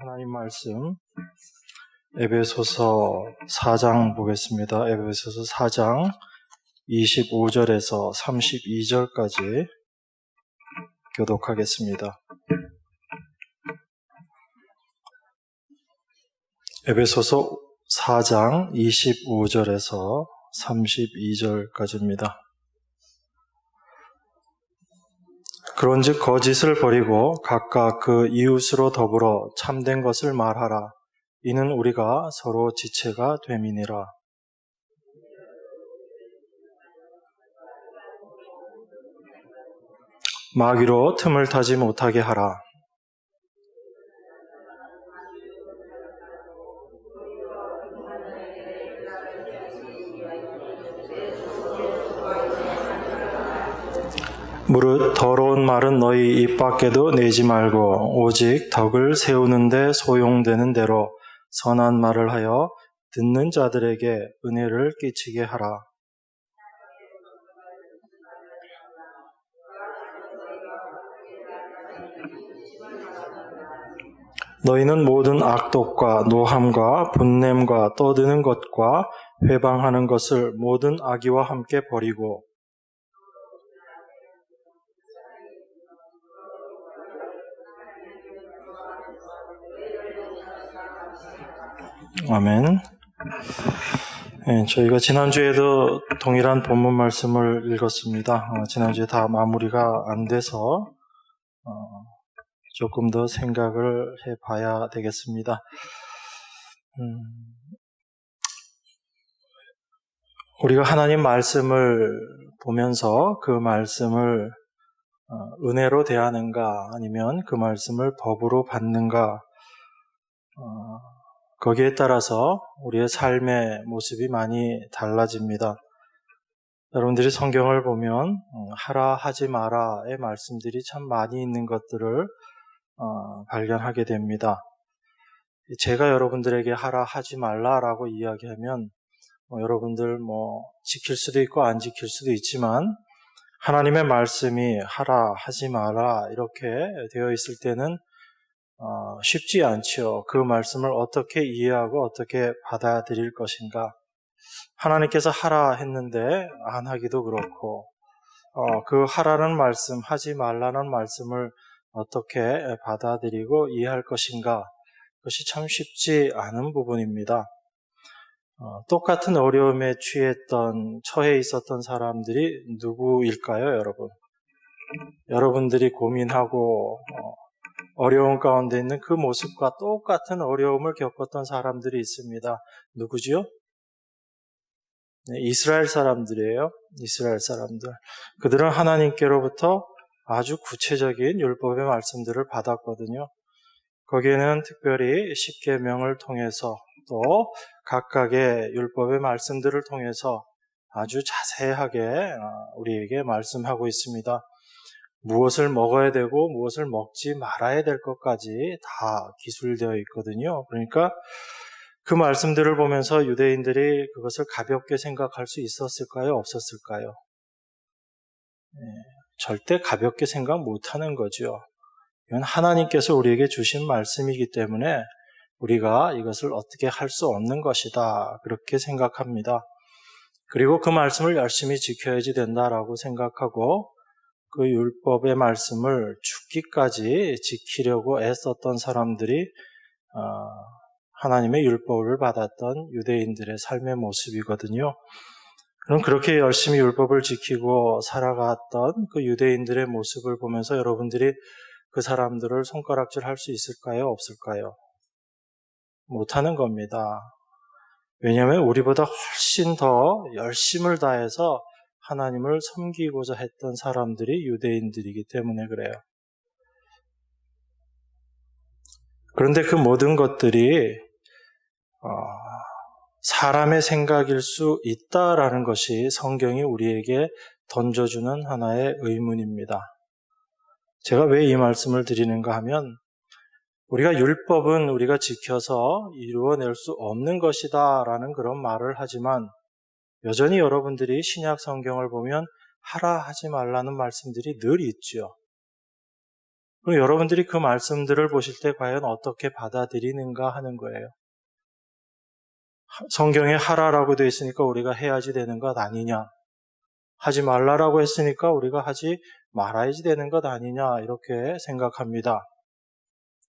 하나님 말씀 에베소서 4장 보겠습니다. 에베소서 4장 25절에서 32절까지 교독하겠습니다. 에베소서 4장 25절에서 32절까지입니다. 그런즉 거짓을 버리고 각각 그 이웃으로 더불어 참된 것을 말하라. 이는 우리가 서로 지체가 됨이니라. 마귀로 틈을 타지 못하게 하라. 무릇 더러운 말은 너희 입 밖에도 내지 말고 오직 덕을 세우는데 소용되는 대로 선한 말을 하여 듣는 자들에게 은혜를 끼치게 하라. 너희는 모든 악독과 노함과 분냄과 떠드는 것과 회방하는 것을 모든 악의와 함께 버리고 아멘. 저희가 지난주에도 동일한 본문 말씀을 읽었습니다. 지난주에 다 마무리가 안 돼서 조금 더 생각을 해봐야 되겠습니다. 우리가 하나님 말씀을 보면서 그 말씀을 은혜로 대하는가 아니면 그 말씀을 법으로 받는가 거기에 따라서 우리의 삶의 모습이 많이 달라집니다. 여러분들이 성경을 보면 하라 하지 마라의 말씀들이 참 많이 있는 것들을 발견하게 됩니다. 제가 여러분들에게 하라 하지 말라라고 이야기하면 여러분들 지킬 수도 있고 안 지킬 수도 있지만 하나님의 말씀이 하라 하지 마라 이렇게 되어 있을 때는 쉽지 않죠. 그 말씀을 어떻게 이해하고 어떻게 받아들일 것인가. 하나님께서 하라 했는데 안 하기도 그렇고 그 하라는 말씀, 하지 말라는 말씀을 어떻게 받아들이고 이해할 것인가. 그것이 참 쉽지 않은 부분입니다. 똑같은 어려움에 처해 있었던 사람들이 누구일까요, 여러분? 여러분들이 고민하고 어려움 가운데 있는 그 모습과 똑같은 어려움을 겪었던 사람들이 있습니다. 누구지요? 네, 이스라엘 사람들이에요. 이스라엘 사람들. 그들은 하나님께로부터 아주 구체적인 율법의 말씀들을 받았거든요. 거기에는 특별히 십계명을 통해서 또 각각의 율법의 말씀들을 통해서 아주 자세하게 우리에게 말씀하고 있습니다. 무엇을 먹어야 되고 무엇을 먹지 말아야 될 것까지 다 기술되어 있거든요. 그러니까 그 말씀들을 보면서 유대인들이 그것을 가볍게 생각할 수 있었을까요? 없었을까요? 절대 가볍게 생각 못하는 거죠. 이건 하나님께서 우리에게 주신 말씀이기 때문에 우리가 이것을 어떻게 할 수 없는 것이다. 그렇게 생각합니다. 그리고 그 말씀을 열심히 지켜야지 된다라고 생각하고 그 율법의 말씀을 죽기까지 지키려고 애썼던 사람들이 하나님의 율법을 받았던 유대인들의 삶의 모습이거든요. 그럼 그렇게 열심히 율법을 지키고 살아갔던 그 유대인들의 모습을 보면서 여러분들이 그 사람들을 손가락질 할 수 있을까요? 없을까요? 못하는 겁니다. 왜냐하면 우리보다 훨씬 더 열심을 다해서 하나님을 섬기고자 했던 사람들이 유대인들이기 때문에 그래요. 그런데 그 모든 것들이 사람의 생각일 수 있다라는 것이 성경이 우리에게 던져주는 하나의 의문입니다. 제가 왜 이 말씀을 드리는가 하면 우리가 율법은 우리가 지켜서 이루어낼 수 없는 것이다 라는 그런 말을 하지만 여전히 여러분들이 신약 성경을 보면 하라 하지 말라는 말씀들이 늘 있죠. 그럼 여러분들이 그 말씀들을 보실 때 과연 어떻게 받아들이는가 하는 거예요. 성경에 하라라고 되어 있으니까 우리가 해야지 되는 것 아니냐? 하지 말라라고 했으니까 우리가 하지 말아야지 되는 것 아니냐? 이렇게 생각합니다.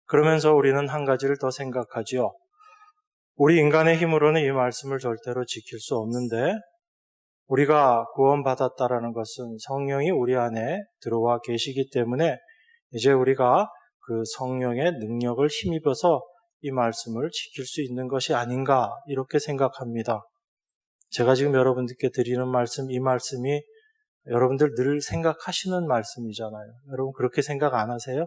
그러면서 우리는 한 가지를 더 생각하지요. 우리 인간의 힘으로는 이 말씀을 절대로 지킬 수 없는데 우리가 구원받았다라는 것은 성령이 우리 안에 들어와 계시기 때문에 이제 우리가 그 성령의 능력을 힘입어서 이 말씀을 지킬 수 있는 것이 아닌가 이렇게 생각합니다. 제가 지금 여러분들께 드리는 말씀, 이 말씀이 여러분들 늘 생각하시는 말씀이잖아요. 여러분 그렇게 생각 안 하세요?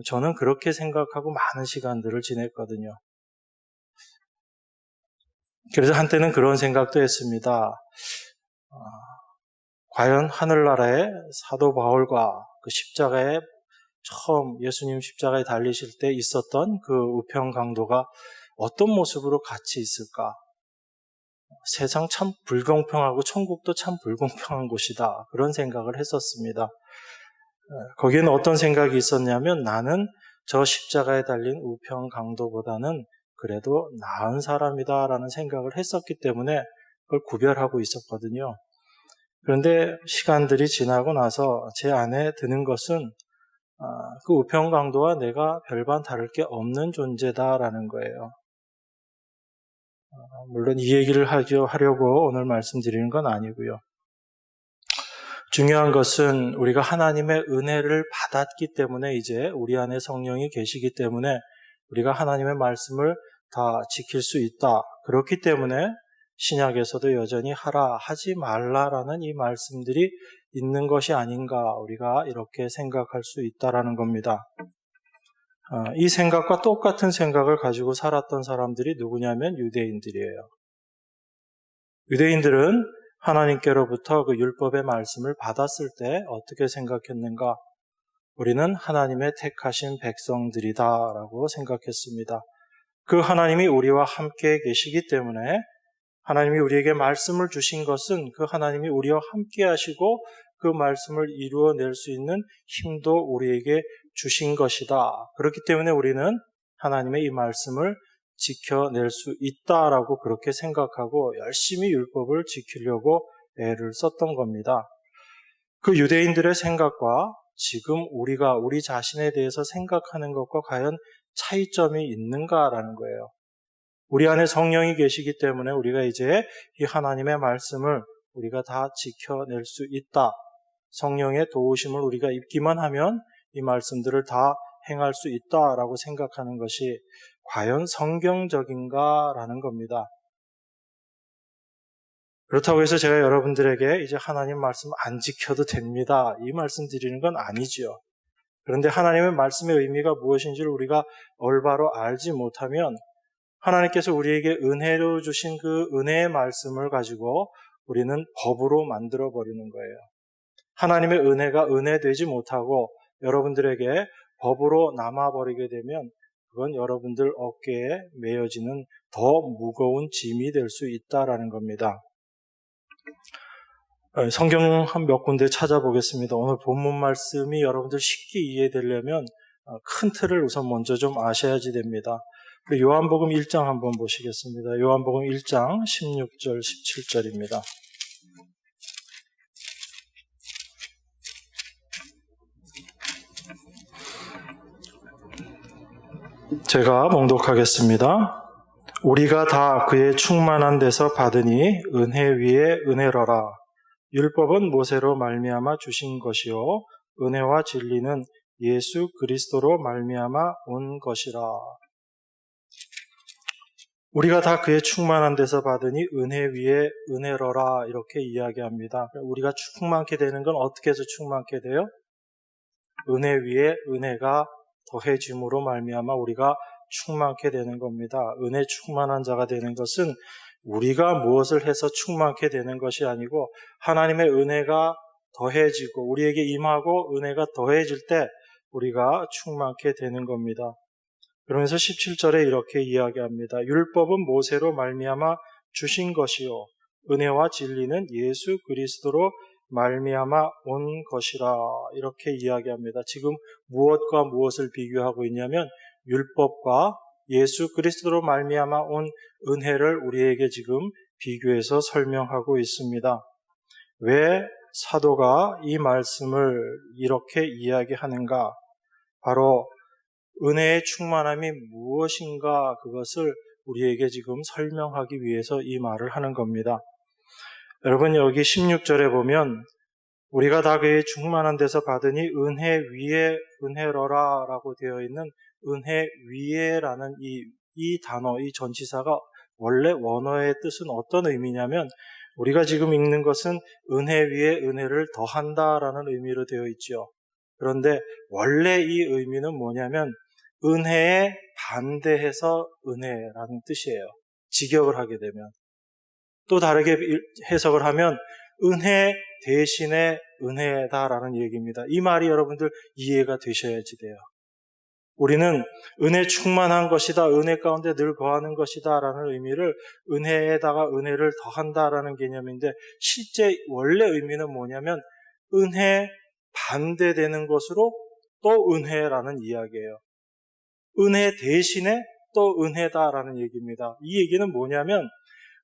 저는 그렇게 생각하고 많은 시간들을 지냈거든요. 그래서 한때는 그런 생각도 했습니다. 과연 하늘나라의 사도 바울과 그 십자가에 처음 예수님 십자가에 달리실 때 있었던 그 우편 강도가 어떤 모습으로 같이 있을까? 세상 참 불공평하고 천국도 참 불공평한 곳이다. 그런 생각을 했었습니다. 거기에는 어떤 생각이 있었냐면 나는 저 십자가에 달린 우편 강도보다는 그래도 나은 사람이다라는 생각을 했었기 때문에 그걸 구별하고 있었거든요. 그런데 시간들이 지나고 나서 제 안에 드는 것은 그 우편 강도와 내가 별반 다를 게 없는 존재다라는 거예요. 물론 이 얘기를 하려고 오늘 말씀드리는 건 아니고요. 중요한 것은 우리가 하나님의 은혜를 받았기 때문에 이제 우리 안에 성령이 계시기 때문에 우리가 하나님의 말씀을 다 지킬 수 있다. 그렇기 때문에 신약에서도 여전히 하라, 하지 말라라는 이 말씀들이 있는 것이 아닌가 우리가 이렇게 생각할 수 있다라는 겁니다. 이 생각과 똑같은 생각을 가지고 살았던 사람들이 누구냐면 유대인들이에요. 유대인들은 하나님께로부터 그 율법의 말씀을 받았을 때 어떻게 생각했는가? 우리는 하나님의 택하신 백성들이다라고 생각했습니다. 그 하나님이 우리와 함께 계시기 때문에 하나님이 우리에게 말씀을 주신 것은 그 하나님이 우리와 함께 하시고 그 말씀을 이루어낼 수 있는 힘도 우리에게 주신 것이다. 그렇기 때문에 우리는 하나님의 이 말씀을 지켜낼 수 있다라고 그렇게 생각하고 열심히 율법을 지키려고 애를 썼던 겁니다. 그 유대인들의 생각과 지금 우리가 우리 자신에 대해서 생각하는 것과 과연 차이점이 있는가라는 거예요. 우리 안에 성령이 계시기 때문에 우리가 이제 이 하나님의 말씀을 우리가 다 지켜낼 수 있다. 성령의 도우심을 우리가 입기만 하면 이 말씀들을 다 행할 수 있다라고 생각하는 것이 과연 성경적인가라는 겁니다. 그렇다고 해서 제가 여러분들에게 이제 하나님 말씀 안 지켜도 됩니다. 이 말씀 드리는 건 아니지요. 그런데 하나님의 말씀의 의미가 무엇인지를 우리가 올바로 알지 못하면 하나님께서 우리에게 은혜로 주신 그 은혜의 말씀을 가지고 우리는 법으로 만들어 버리는 거예요. 하나님의 은혜가 은혜되지 못하고 여러분들에게 법으로 남아버리게 되면 그건 여러분들 어깨에 메어지는 더 무거운 짐이 될 수 있다라는 겁니다. 성경 한 몇 군데 찾아보겠습니다. 오늘 본문 말씀이 여러분들 쉽게 이해되려면 큰 틀을 우선 먼저 좀 아셔야지 됩니다. 요한복음 1장 한번 보시겠습니다. 요한복음 1장 16절, 17절입니다. 제가 봉독하겠습니다. 우리가 다 그의 충만한 데서 받으니 은혜 위에 은혜로라. 율법은 모세로 말미암아 주신 것이요 은혜와 진리는 예수 그리스도로 말미암아 온 것이라. 우리가 다 그의 충만한 데서 받으니 은혜 위에 은혜로라 이렇게 이야기합니다. 우리가 충만케 되는 건 어떻게 해서 충만케 돼요? 은혜 위에 은혜가 더해짐으로 말미암아 우리가 충만케 되는 겁니다. 은혜 충만한 자가 되는 것은 우리가 무엇을 해서 충만케 되는 것이 아니고 하나님의 은혜가 더해지고 우리에게 임하고 은혜가 더해질 때 우리가 충만케 되는 겁니다. 그러면서 17절에 이렇게 이야기합니다. 율법은 모세로 말미암아 주신 것이요 은혜와 진리는 예수 그리스도로 말미암아 온 것이라 이렇게 이야기합니다. 지금 무엇과 무엇을 비교하고 있냐면 율법과 예수 그리스도로 말미암아 온 은혜를 우리에게 지금 비교해서 설명하고 있습니다. 왜 사도가 이 말씀을 이렇게 이야기하는가? 바로 은혜의 충만함이 무엇인가 그것을 우리에게 지금 설명하기 위해서 이 말을 하는 겁니다. 여러분 여기 16절에 보면 우리가 다 그의 충만한 데서 받으니 은혜 위에 은혜로라 라고 되어 있는 은혜 위에라는 이 단어, 이 전치사가 원래 원어의 뜻은 어떤 의미냐면 우리가 지금 읽는 것은 은혜 위에 은혜를 더한다라는 의미로 되어 있죠. 그런데 원래 이 의미는 뭐냐면 은혜에 반대해서 은혜라는 뜻이에요. 직역을 하게 되면. 또 다르게 해석을 하면 은혜 대신에 은혜다라는 얘기입니다. 이 말이 여러분들 이해가 되셔야지 돼요. 우리는 은혜 충만한 것이다, 은혜 가운데 늘 거하는 것이다 라는 의미를 은혜에다가 은혜를 더한다라는 개념인데 실제 원래 의미는 뭐냐면 은혜 반대되는 것으로 또 은혜라는 이야기예요. 은혜 대신에 또 은혜다라는 얘기입니다. 이 얘기는 뭐냐면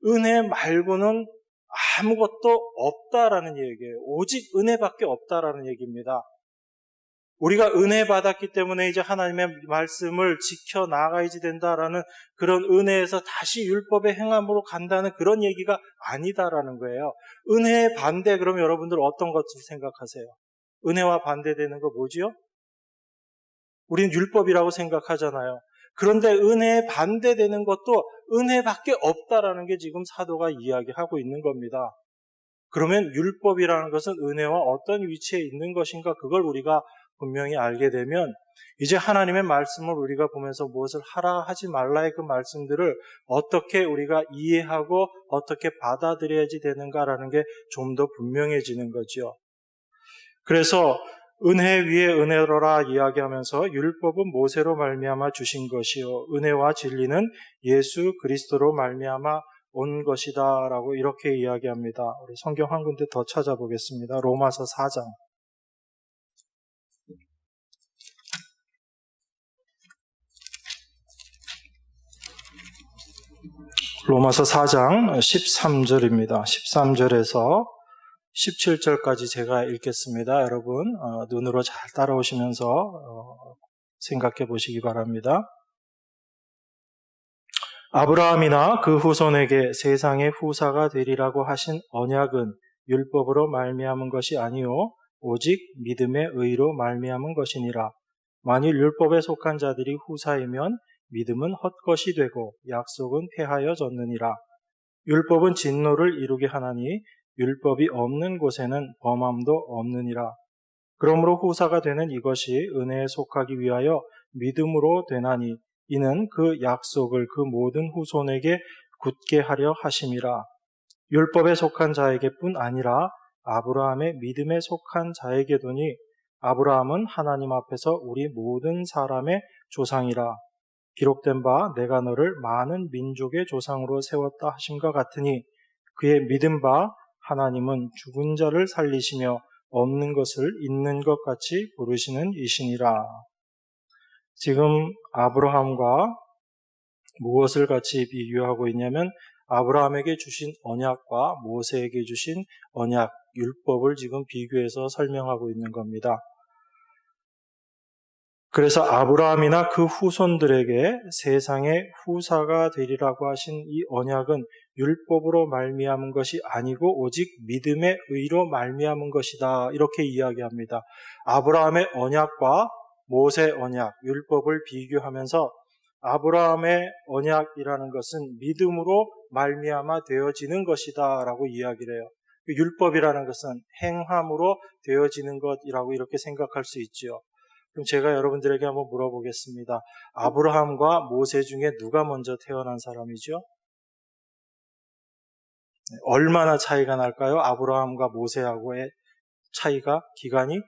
은혜 말고는 아무것도 없다라는 얘기예요. 오직 은혜밖에 없다라는 얘기입니다. 우리가 은혜 받았기 때문에 이제 하나님의 말씀을 지켜나가야지 된다라는 그런 은혜에서 다시 율법의 행함으로 간다는 그런 얘기가 아니다라는 거예요. 은혜의 반대 그럼 여러분들 어떤 것을 생각하세요? 은혜와 반대되는 거 뭐지요? 우리는 율법이라고 생각하잖아요. 그런데 은혜에 반대되는 것도 은혜밖에 없다라는 게 지금 사도가 이야기하고 있는 겁니다. 그러면 율법이라는 것은 은혜와 어떤 위치에 있는 것인가 그걸 우리가 분명히 알게 되면 이제 하나님의 말씀을 우리가 보면서 무엇을 하라 하지 말라의 그 말씀들을 어떻게 우리가 이해하고 어떻게 받아들여야지 되는가라는 게 좀 더 분명해지는 거죠. 그래서 은혜 위에 은혜로라 이야기하면서 율법은 모세로 말미암아 주신 것이요 은혜와 진리는 예수 그리스도로 말미암아 온 것이다 라고 이렇게 이야기합니다. 우리 성경 한 군데 더 찾아보겠습니다. 로마서 4장. 로마서 4장 13절입니다. 13절에서 17절까지 제가 읽겠습니다. 여러분 눈으로 잘 따라오시면서 생각해 보시기 바랍니다. 아브라함이나 그 후손에게 세상의 후사가 되리라고 하신 언약은 율법으로 말미암은 것이 아니요 오직 믿음의 의로 말미암은 것이니라. 만일 율법에 속한 자들이 후사이면 믿음은 헛것이 되고 약속은 폐하여졌느니라. 율법은 진노를 이루게 하나니 율법이 없는 곳에는 범함도 없느니라. 그러므로 후사가 되는 이것이 은혜에 속하기 위하여 믿음으로 되나니 이는 그 약속을 그 모든 후손에게 굳게 하려 하심이라. 율법에 속한 자에게뿐 아니라 아브라함의 믿음에 속한 자에게도니 아브라함은 하나님 앞에서 우리 모든 사람의 조상이라. 기록된 바 내가 너를 많은 민족의 조상으로 세웠다 하심과 같으니 그의 믿은 바 하나님은 죽은 자를 살리시며 없는 것을 있는 것 같이 부르시는 이시니라. 지금 아브라함과 무엇을 같이 비교하고 있냐면 아브라함에게 주신 언약과 모세에게 주신 언약, 율법을 지금 비교해서 설명하고 있는 겁니다. 그래서 아브라함이나 그 후손들에게 세상의 후사가 되리라고 하신 이 언약은 율법으로 말미암은 것이 아니고 오직 믿음의 의로 말미암은 것이다. 이렇게 이야기합니다. 아브라함의 언약과 모세 언약, 율법을 비교하면서 아브라함의 언약이라는 것은 믿음으로 말미암아 되어지는 것이다 라고 이야기를 해요. 율법이라는 것은 행함으로 되어지는 것이라고 이렇게 생각할 수 있지요. 그럼 제가 여러분들에게 한번 물어보겠습니다. 아브라함과 모세 중에 누가 먼저 태어난 사람이죠? 얼마나 차이가 날까요? 아브라함과 모세하고의 차이가 기간이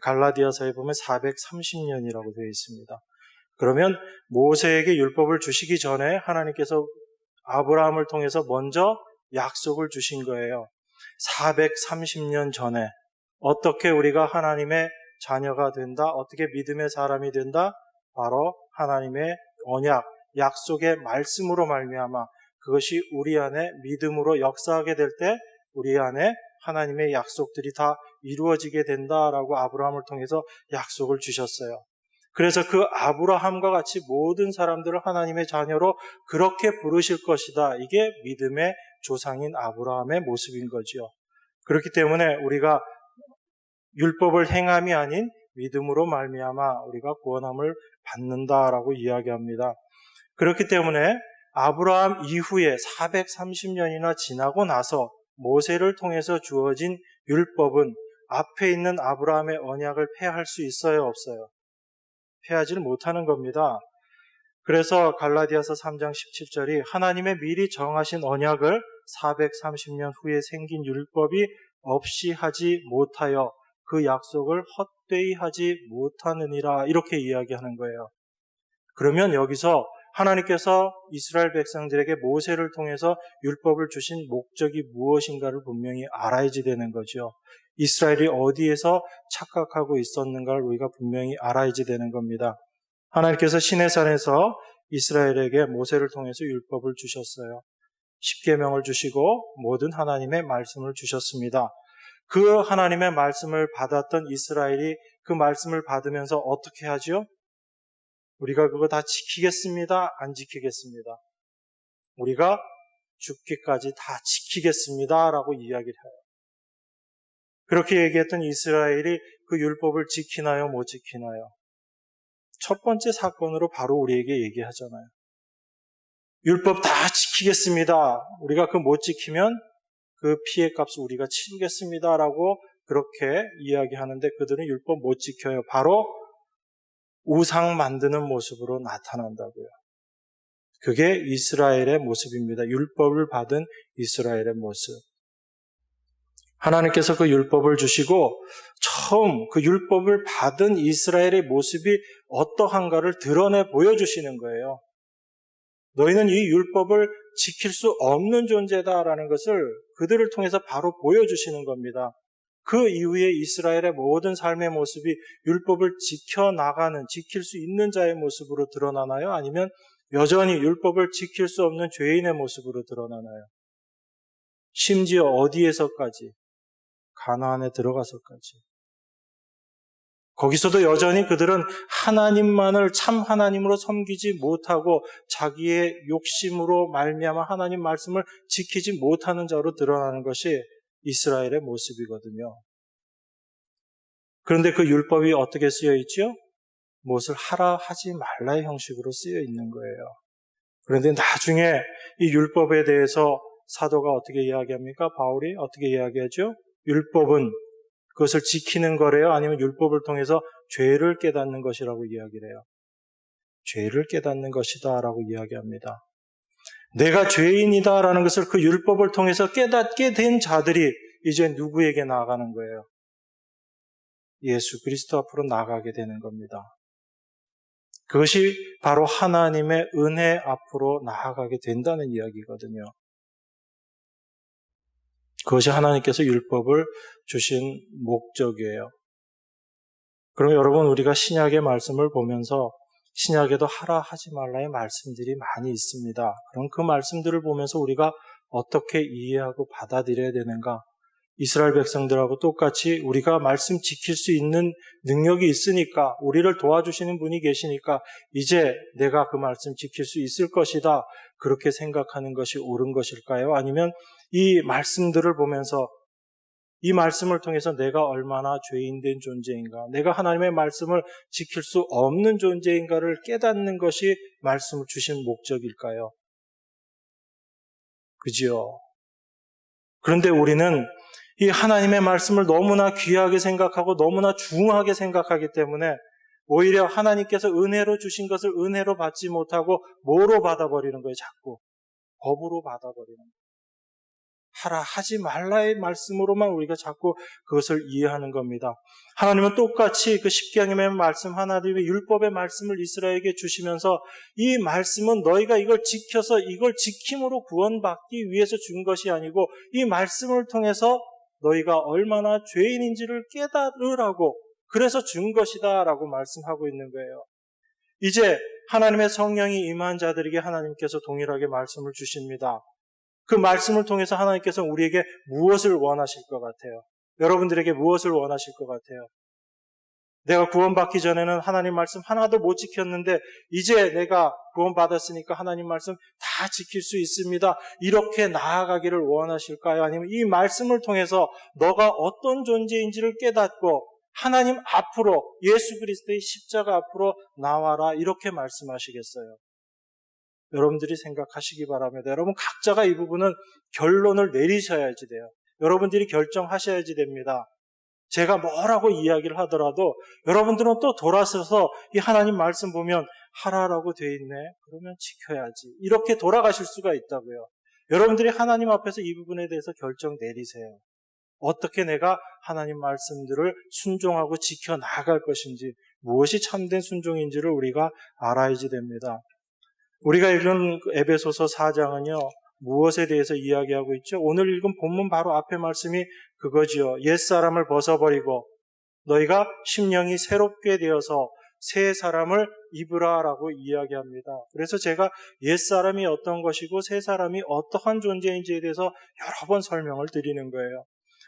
갈라디아서에 보면 430년이라고 되어 있습니다. 그러면 모세에게 율법을 주시기 전에 하나님께서 아브라함을 통해서 먼저 약속을 주신 거예요. 430년 전에 어떻게 우리가 하나님의 자녀가 된다? 어떻게 믿음의 사람이 된다? 바로 하나님의 언약, 약속의 말씀으로 말미암아 그것이 우리 안에 믿음으로 역사하게 될 때 우리 안에 하나님의 약속들이 다 이루어지게 된다라고 아브라함을 통해서 약속을 주셨어요. 그래서 그 아브라함과 같이 모든 사람들을 하나님의 자녀로 그렇게 부르실 것이다. 이게 믿음의 조상인 아브라함의 모습인 거지요. 그렇기 때문에 우리가 율법을 행함이 아닌 믿음으로 말미암아 우리가 구원함을 받는다라고 이야기합니다. 그렇기 때문에 아브라함 이후에 430년이나 지나고 나서 모세를 통해서 주어진 율법은 앞에 있는 아브라함의 언약을 폐할 수 있어요, 없어요? 폐하지를 못하는 겁니다. 그래서 갈라디아서 3장 17절이 하나님의 미리 정하신 언약을 430년 후에 생긴 율법이 없이 하지 못하여 그 약속을 헛되이 하지 못하느니라 이렇게 이야기하는 거예요. 그러면 여기서 하나님께서 이스라엘 백성들에게 모세를 통해서 율법을 주신 목적이 무엇인가를 분명히 알아야지 되는 거죠. 이스라엘이 어디에서 착각하고 있었는가를 우리가 분명히 알아야지 되는 겁니다. 하나님께서 시내산에서 이스라엘에게 모세를 통해서 율법을 주셨어요. 십계명을 주시고 모든 하나님의 말씀을 주셨습니다. 그 하나님의 말씀을 받았던 이스라엘이 그 말씀을 받으면서 어떻게 하죠? 우리가 그거 다 지키겠습니다? 안 지키겠습니다? 우리가 죽기까지 다 지키겠습니다 라고 이야기를 해요. 그렇게 얘기했던 이스라엘이 그 율법을 지키나요? 못 지키나요? 첫 번째 사건으로 바로 우리에게 얘기하잖아요. 율법 다 지키겠습니다. 우리가 그 못 지키면 그 피해값을 우리가 치르겠습니다 라고 그렇게 이야기하는데 그들은 율법 못 지켜요. 바로 우상 만드는 모습으로 나타난다고요. 그게 이스라엘의 모습입니다. 율법을 받은 이스라엘의 모습. 하나님께서 그 율법을 주시고 처음 그 율법을 받은 이스라엘의 모습이 어떠한가를 드러내 보여주시는 거예요. 너희는 이 율법을 지킬 수 없는 존재다라는 것을 그들을 통해서 바로 보여주시는 겁니다. 그 이후에 이스라엘의 모든 삶의 모습이 율법을 지켜나가는, 지킬 수 있는 자의 모습으로 드러나나요? 아니면 여전히 율법을 지킬 수 없는 죄인의 모습으로 드러나나요? 심지어 어디에서까지? 가나안에 들어가서까지. 거기서도 여전히 그들은 하나님만을 참 하나님으로 섬기지 못하고 자기의 욕심으로 말미암아 하나님 말씀을 지키지 못하는 자로 드러나는 것이 이스라엘의 모습이거든요. 그런데 그 율법이 어떻게 쓰여 있죠? 무엇을 하라 하지 말라의 형식으로 쓰여 있는 거예요. 그런데 나중에 이 율법에 대해서 사도가 어떻게 이야기합니까? 바울이 어떻게 이야기하죠? 율법은 그것을 지키는 거래요? 아니면 율법을 통해서 죄를 깨닫는 것이라고 이야기를 해요? 죄를 깨닫는 것이다 라고 이야기합니다. 내가 죄인이다라는 것을 그 율법을 통해서 깨닫게 된 자들이 이제 누구에게 나아가는 거예요? 예수 그리스도 앞으로 나아가게 되는 겁니다. 그것이 바로 하나님의 은혜 앞으로 나아가게 된다는 이야기거든요. 그것이 하나님께서 율법을 주신 목적이에요. 그럼 여러분 우리가 신약의 말씀을 보면서 신약에도 하라 하지 말라의 말씀들이 많이 있습니다. 그럼 그 말씀들을 보면서 우리가 어떻게 이해하고 받아들여야 되는가? 이스라엘 백성들하고 똑같이 우리가 말씀 지킬 수 있는 능력이 있으니까 우리를 도와주시는 분이 계시니까 이제 내가 그 말씀 지킬 수 있을 것이다. 그렇게 생각하는 것이 옳은 것일까요? 아니면 이 말씀들을 보면서 이 말씀을 통해서 내가 얼마나 죄인된 존재인가, 내가 하나님의 말씀을 지킬 수 없는 존재인가를 깨닫는 것이 말씀을 주신 목적일까요? 그지요? 그런데 우리는 이 하나님의 말씀을 너무나 귀하게 생각하고 너무나 중하게 생각하기 때문에 오히려 하나님께서 은혜로 주신 것을 은혜로 받지 못하고 뭐로 받아버리는 거예요? 자꾸 법으로 받아버리는 거예요. 하라 하지 말라의 말씀으로만 우리가 자꾸 그것을 이해하는 겁니다. 하나님은 똑같이 그 십계명의 말씀, 하나님의 율법의 말씀을 이스라엘에게 주시면서 이 말씀은 너희가 이걸 지켜서 이걸 지킴으로 구원받기 위해서 준 것이 아니고 이 말씀을 통해서 너희가 얼마나 죄인인지를 깨달으라고 그래서 준 것이다 라고 말씀하고 있는 거예요. 이제 하나님의 성령이 임한 자들에게 하나님께서 동일하게 말씀을 주십니다. 그 말씀을 통해서 하나님께서 우리에게 무엇을 원하실 것 같아요? 여러분들에게 무엇을 원하실 것 같아요? 내가 구원받기 전에는 하나님 말씀 하나도 못 지켰는데 이제 내가 구원받았으니까 하나님 말씀 다 지킬 수 있습니다. 이렇게 나아가기를 원하실까요? 아니면 이 말씀을 통해서 너가 어떤 존재인지를 깨닫고 하나님 앞으로 예수 그리스도의 십자가 앞으로 나와라 이렇게 말씀하시겠어요? 여러분들이 생각하시기 바랍니다. 여러분 각자가 이 부분은 결론을 내리셔야지 돼요. 여러분들이 결정하셔야지 됩니다. 제가 뭐라고 이야기를 하더라도 여러분들은 또 돌아서서 이 하나님 말씀 보면 하라라고 돼 있네. 그러면 지켜야지. 이렇게 돌아가실 수가 있다고요. 여러분들이 하나님 앞에서 이 부분에 대해서 결정 내리세요. 어떻게 내가 하나님 말씀들을 순종하고 지켜나갈 것인지, 무엇이 참된 순종인지를 우리가 알아야지 됩니다. 우리가 읽은 에베소서 4장은요. 무엇에 대해서 이야기하고 있죠? 오늘 읽은 본문 바로 앞에 말씀이 그거지요. 옛사람을 벗어버리고 너희가 심령이 새롭게 되어서 새 사람을 입으라라고 이야기합니다. 그래서 제가 옛사람이 어떤 것이고 새 사람이 어떠한 존재인지에 대해서 여러 번 설명을 드리는 거예요.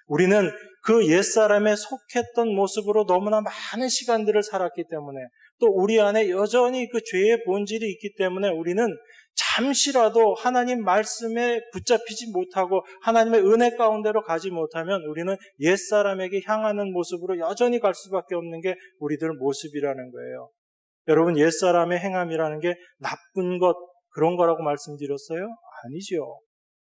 우리는 그 옛사람에 속했던 모습으로 너무나 많은 시간들을 살았기 때문에 또 우리 안에 여전히 그 죄의 본질이 있기 때문에 우리는 잠시라도 하나님 말씀에 붙잡히지 못하고 하나님의 은혜 가운데로 가지 못하면 우리는 옛사람에게 향하는 모습으로 여전히 갈 수밖에 없는 게 우리들 모습이라는 거예요. 여러분 옛사람의 행함이라는 게 나쁜 것 그런 거라고 말씀드렸어요? 아니죠.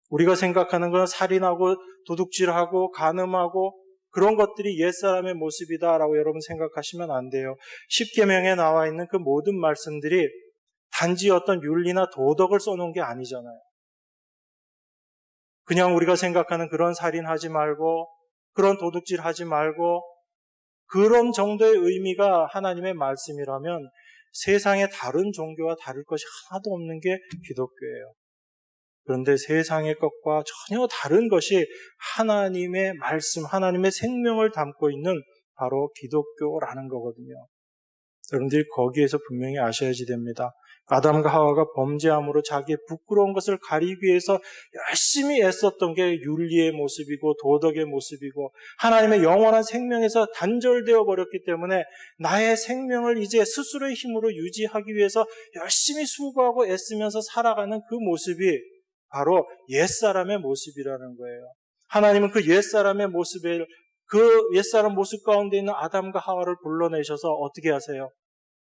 우리가 생각하는 건 살인하고 도둑질하고 간음하고 그런 것들이 옛사람의 모습이다라고 여러분 생각하시면 안 돼요. 십계명에 나와 있는 그 모든 말씀들이 단지 어떤 윤리나 도덕을 써놓은 게 아니잖아요. 그냥 우리가 생각하는 그런 살인하지 말고 그런 도둑질하지 말고 그런 정도의 의미가 하나님의 말씀이라면 세상의 다른 종교와 다를 것이 하나도 없는 게 기독교예요. 그런데 세상의 것과 전혀 다른 것이 하나님의 말씀, 하나님의 생명을 담고 있는 바로 기독교라는 거거든요. 여러분들이 거기에서 분명히 아셔야지 됩니다. 아담과 하와가 범죄함으로 자기의 부끄러운 것을 가리기 위해서 열심히 애썼던 게 윤리의 모습이고 도덕의 모습이고 하나님의 영원한 생명에서 단절되어 버렸기 때문에 나의 생명을 이제 스스로의 힘으로 유지하기 위해서 열심히 수고하고 애쓰면서 살아가는 그 모습이 바로 옛사람의 모습이라는 거예요. 하나님은 그 옛사람의 모습을 그 옛사람 모습 가운데 있는 아담과 하와를 불러내셔서 어떻게 하세요?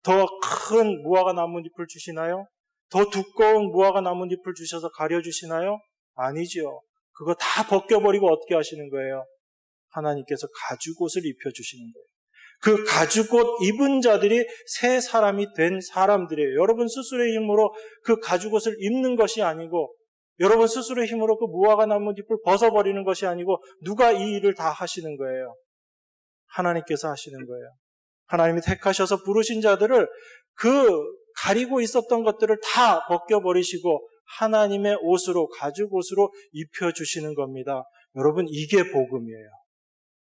더 큰 무화과 나뭇잎을 주시나요? 더 두꺼운 무화과 나뭇잎을 주셔서 가려주시나요? 아니죠. 그거 다 벗겨버리고 어떻게 하시는 거예요? 하나님께서 가죽옷을 입혀주시는 거예요. 그 가죽옷 입은 자들이 새 사람이 된 사람들이에요. 여러분 스스로의 힘으로 그 가죽옷을 입는 것이 아니고 여러분 스스로의 힘으로 그 무화과 나뭇잎을 벗어버리는 것이 아니고 누가 이 일을 다 하시는 거예요? 하나님께서 하시는 거예요. 하나님이 택하셔서 부르신 자들을 그 가리고 있었던 것들을 다 벗겨버리시고 하나님의 옷으로 가죽옷으로 입혀주시는 겁니다. 여러분 이게 복음이에요.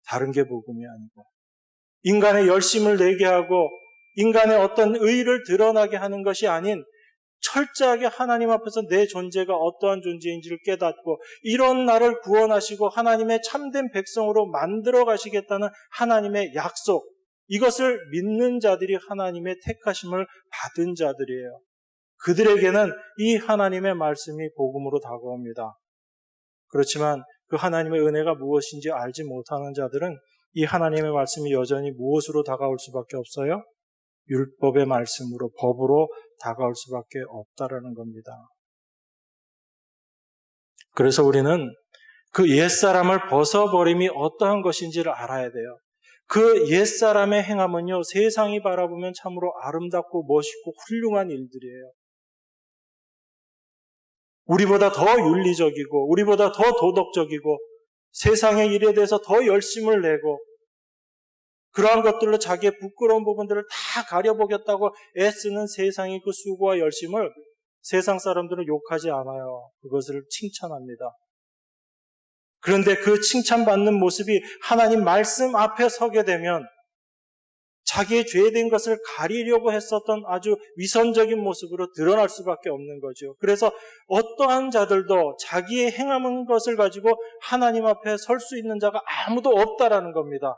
다른 게 복음이 아니고 인간의 열심을 내게 하고 인간의 어떤 의의를 드러나게 하는 것이 아닌 철저하게 하나님 앞에서 내 존재가 어떠한 존재인지를 깨닫고 이런 나를 구원하시고 하나님의 참된 백성으로 만들어 가시겠다는 하나님의 약속 이것을 믿는 자들이 하나님의 택하심을 받은 자들이에요. 그들에게는 이 하나님의 말씀이 복음으로 다가옵니다. 그렇지만 그 하나님의 은혜가 무엇인지 알지 못하는 자들은 이 하나님의 말씀이 여전히 무엇으로 다가올 수밖에 없어요? 율법의 말씀으로, 법으로 다가올 수밖에 없다라는 겁니다. 그래서 우리는 그 옛사람을 벗어버림이 어떠한 것인지를 알아야 돼요. 그 옛사람의 행함은요, 세상이 바라보면 참으로 아름답고 멋있고 훌륭한 일들이에요. 우리보다 더 윤리적이고, 우리보다 더 도덕적이고, 세상의 일에 대해서 더 열심을 내고, 그러한 것들로 자기의 부끄러운 부분들을 다 가려보겠다고 애쓰는 세상의 그 수고와 열심을 세상 사람들은 욕하지 않아요. 그것을 칭찬합니다. 그런데 그 칭찬받는 모습이 하나님 말씀 앞에 서게 되면 자기의 죄된 것을 가리려고 했었던 아주 위선적인 모습으로 드러날 수밖에 없는 거죠. 그래서 어떠한 자들도 자기의 행한 것을 가지고 하나님 앞에 설 수 있는 자가 아무도 없다라는 겁니다.